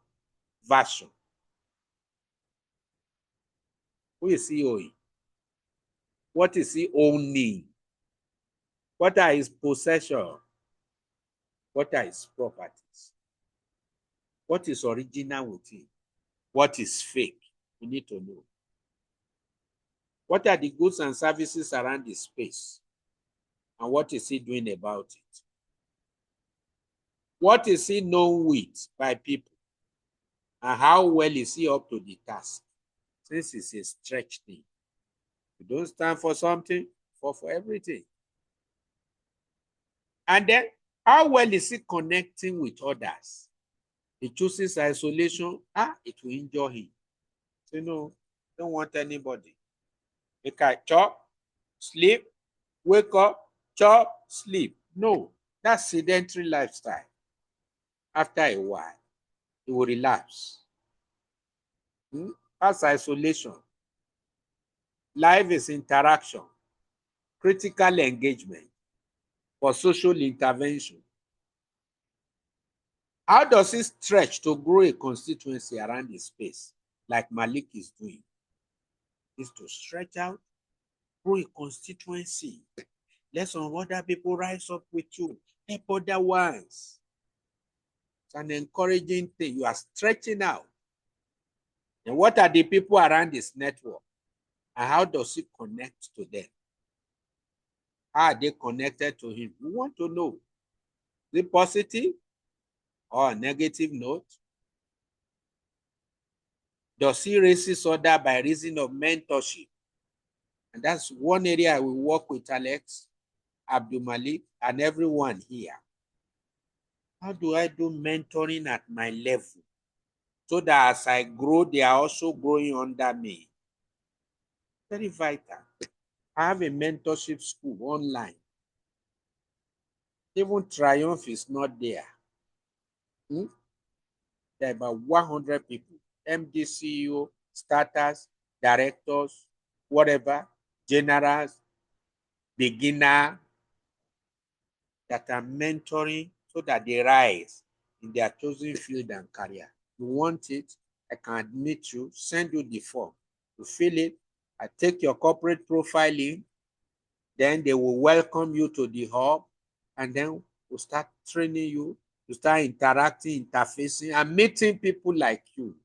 version? Who is he owing? What is he owning? What are his possessions? What are his properties? What is original with him? What is fake? We need to know. What are the goods and services around the space? And what is he doing about it? What is he known with by people? And how well is he up to the task? Since it's a stretch thing. You don't stand for something, for everything. And then, how well is he connecting with others? He chooses isolation, it will injure him. So, no, don't want anybody. He can chop, sleep, wake up, chop, sleep. No, that's sedentary lifestyle. After a while, it will relapse. That's isolation. Life is interaction, critical engagement for social intervention. How does it stretch to grow a constituency around the space like Malik is doing? Is to stretch out, grow a constituency. Let some other people rise up with you. Help other ones. It's an encouraging thing. You are stretching out. And what are the people around this network? And how does it connect to them? How are they connected to him? We want to know. Is it positive or a negative note? Does he raise order by reason of mentorship? And that's one area I will work with Alex, Abdul Malik, and everyone here. How do I do mentoring at my level? So that as I grow, they are also growing under me. Very vital. I have a mentorship school online. Even Triumph is not there. There are about 100 people, MD, CEO, starters, directors, whatever, generals, beginner, that are mentoring so that they rise in their chosen field and career. You want it, I can admit you, send you the form. You fill it, I take your corporate profile in, then they will welcome you to the hub, and then we'll start training you, to start interacting, interfacing, and meeting people like you,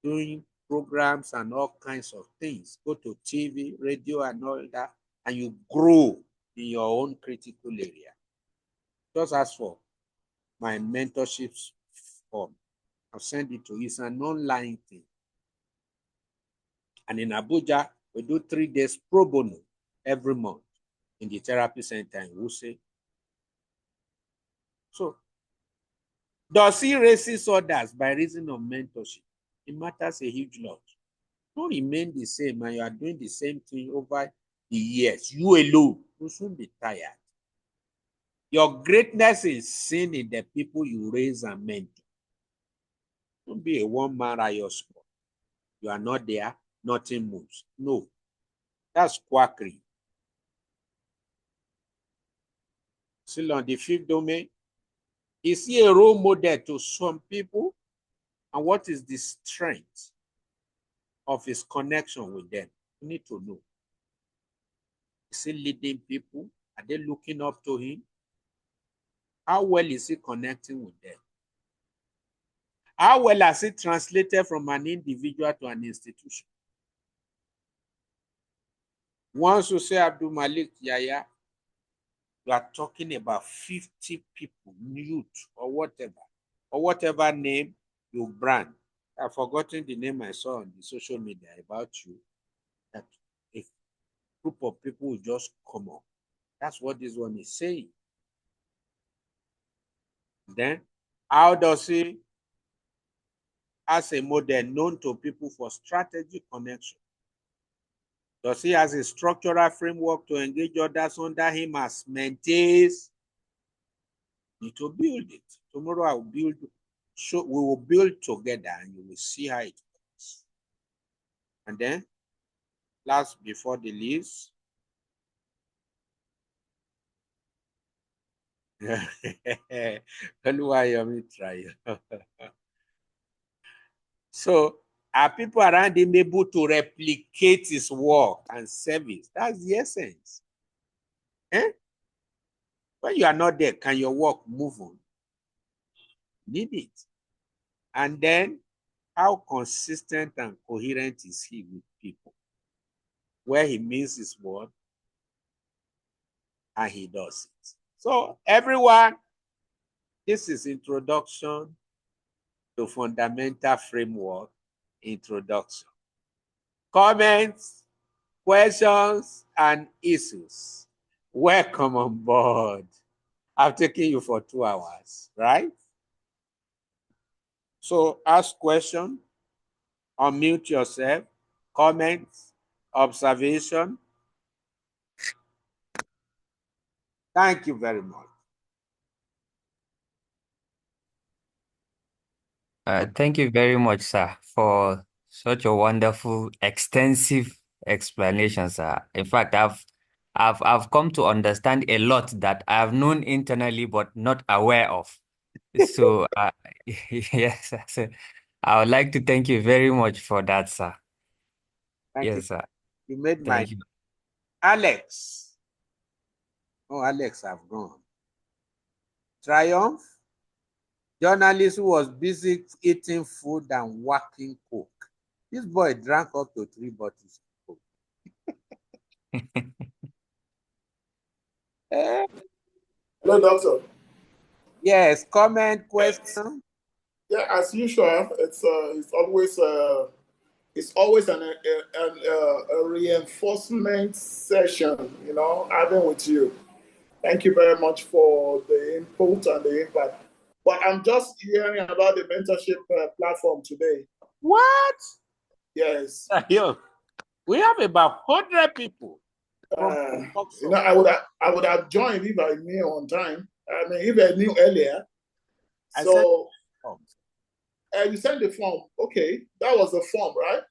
doing programs and all kinds of things. Go to TV, radio, and all that, and you grow in your own critical area. Just ask for my mentorship form. I'll send it to you. It's an online thing. And in Abuja, we do 3 days pro bono every month in the therapy center in Wuse. So, does he raise others by reason of mentorship? It matters a huge lot. Don't remain the same and you are doing the same thing over the years. You alone, you shouldn't be tired. Your greatness is seen in the people you raise and mentor. Don't be a one-man riot squad. You are not there, nothing moves. No, that's quackery. Still on the 5th domain, is he a role model to some people? And what is the strength of his connection with them? You need to know. Is he leading people? Are they looking up to him? How well is he connecting with them? How well has he translated from an individual to an institution? Once you say Abdul Malik Yahya, you are talking about 50 people, youth or whatever name you brand. I've forgotten the name I saw on the social media about you. That a group of people will just come up. That's what this one is saying. Then, how does he, as a model known to people for strategic connection, does he has a structural framework to engage others under him as mentees? Need to build it. Tomorrow I will build, so we will build together and you will see how it works. And then, last before the leaves, so are people around him able to replicate his work and service? That's the essence. When you are not there, can your work move on? Need it. And then, how consistent and coherent is he with people? Where he means his word, and he does it. So everyone, this is introduction to fundamental framework introduction. Comments, questions, and issues. Welcome on board. I've taken you for 2 hours, right? So ask question, unmute yourself, comments, observation. Thank you very much. Thank you very much, sir, for such a wonderful, extensive explanation, sir. In fact, I've come to understand a lot that I have known internally but not aware of. So, yes, sir. I would like to thank you very much for that, sir. Thank you. Yes, sir. You made my Thank you. Alex. Oh, Alex have gone. Triumph. Journalist who was busy eating food and whacking coke. This boy drank up to 3 bottles of coke. Hello, doctor. Yes, comment, question. Yeah, as usual, it's always a reinforcement session, you know, having with you. Thank you very much for the input and the impact. But I'm just hearing about the mentorship platform today. What? Yes. Yo, we have about 100 people. You know, I would have joined if I knew on time. I mean, if I knew earlier. So you sent the form. Okay, that was the form, right?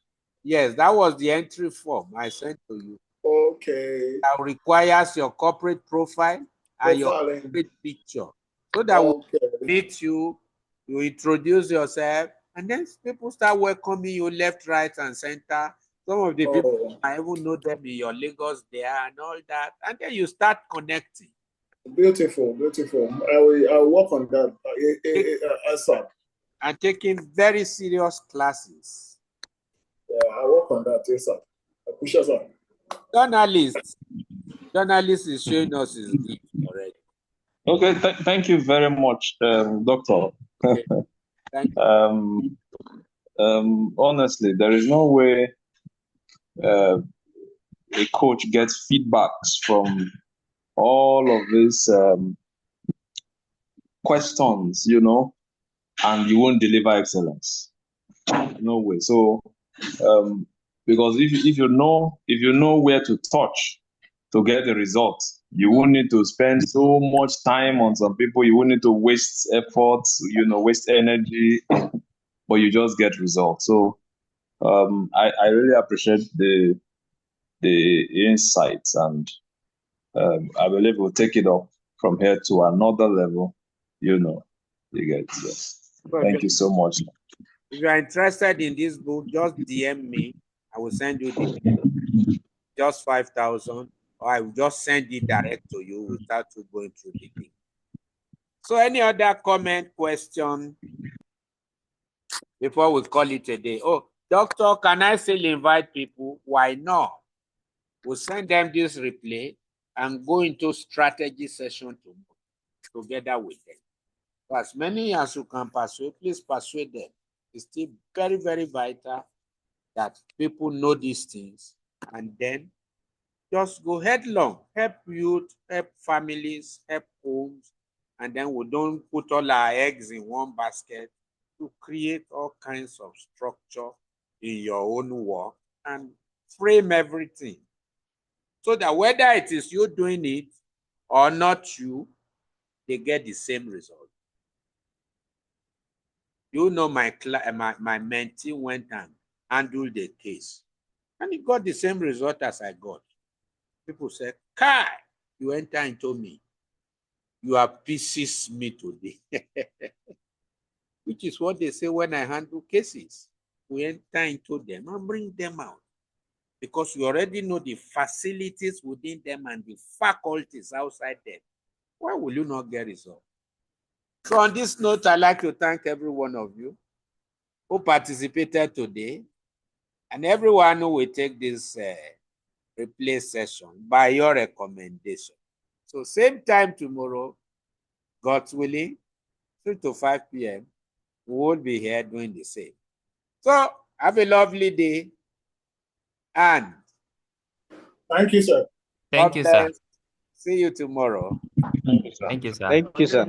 Yes, that was the entry form I sent to you. Okay. That requires your corporate profile and your corporate picture. So that we meet you, you introduce yourself, and then people start welcoming you left, right, and center. Some of the people, I even know them in your Lagos there and all that. And then you start connecting. Beautiful, beautiful. I'll work on that ASAP. And taking very serious classes. Yeah, I'll work on that ASAP. I push us on. Journalist is showing us his gift already. Okay, thank you very much, Doctor. Okay. Thank you. Honestly, there is no way a coach gets feedbacks from all of these questions, you know, and you won't deliver excellence. No way. So, because if you know where to touch to get the results, you won't need to spend so much time on some people. You won't need to waste efforts, you know, waste energy, but you just get results. So, I really appreciate the insights, and I believe we'll take it up from here to another level. You know, you get. Thank you so much. If you are interested in this book, just DM me. I will send you the just 5,000, or I will just send it direct to you without you going through the link. So, any other comment, question before we call it a day? Oh, doctor, can I still invite people? Why not? We'll send them this replay and go into strategy session together with them. So as many as you can persuade, please persuade them. It's still very, very vital that people know these things, and then just go headlong, help youth, help families, help homes, and then we don't put all our eggs in one basket to create all kinds of structure in your own work and frame everything so that whether it is you doing it or not you, they get the same result. You know, my mentee went and handled the case, and he got the same result as I got. People said, Kai, you enter into me. You have pieces me today. Which is what they say when I handle cases. We enter into them and bring them out. Because we already know the facilities within them and the faculties outside them. Why will you not get results? So on this note, I'd like to thank every one of you who participated today and everyone who will take this replay session by your recommendation. So same time tomorrow, God's willing, 3 to 5 p.m., we will be here doing the same. So have a lovely day. And thank you, sir. Thank God you, sir. bless. See you tomorrow. Thank you, sir. Thank you, sir. Thank you, sir.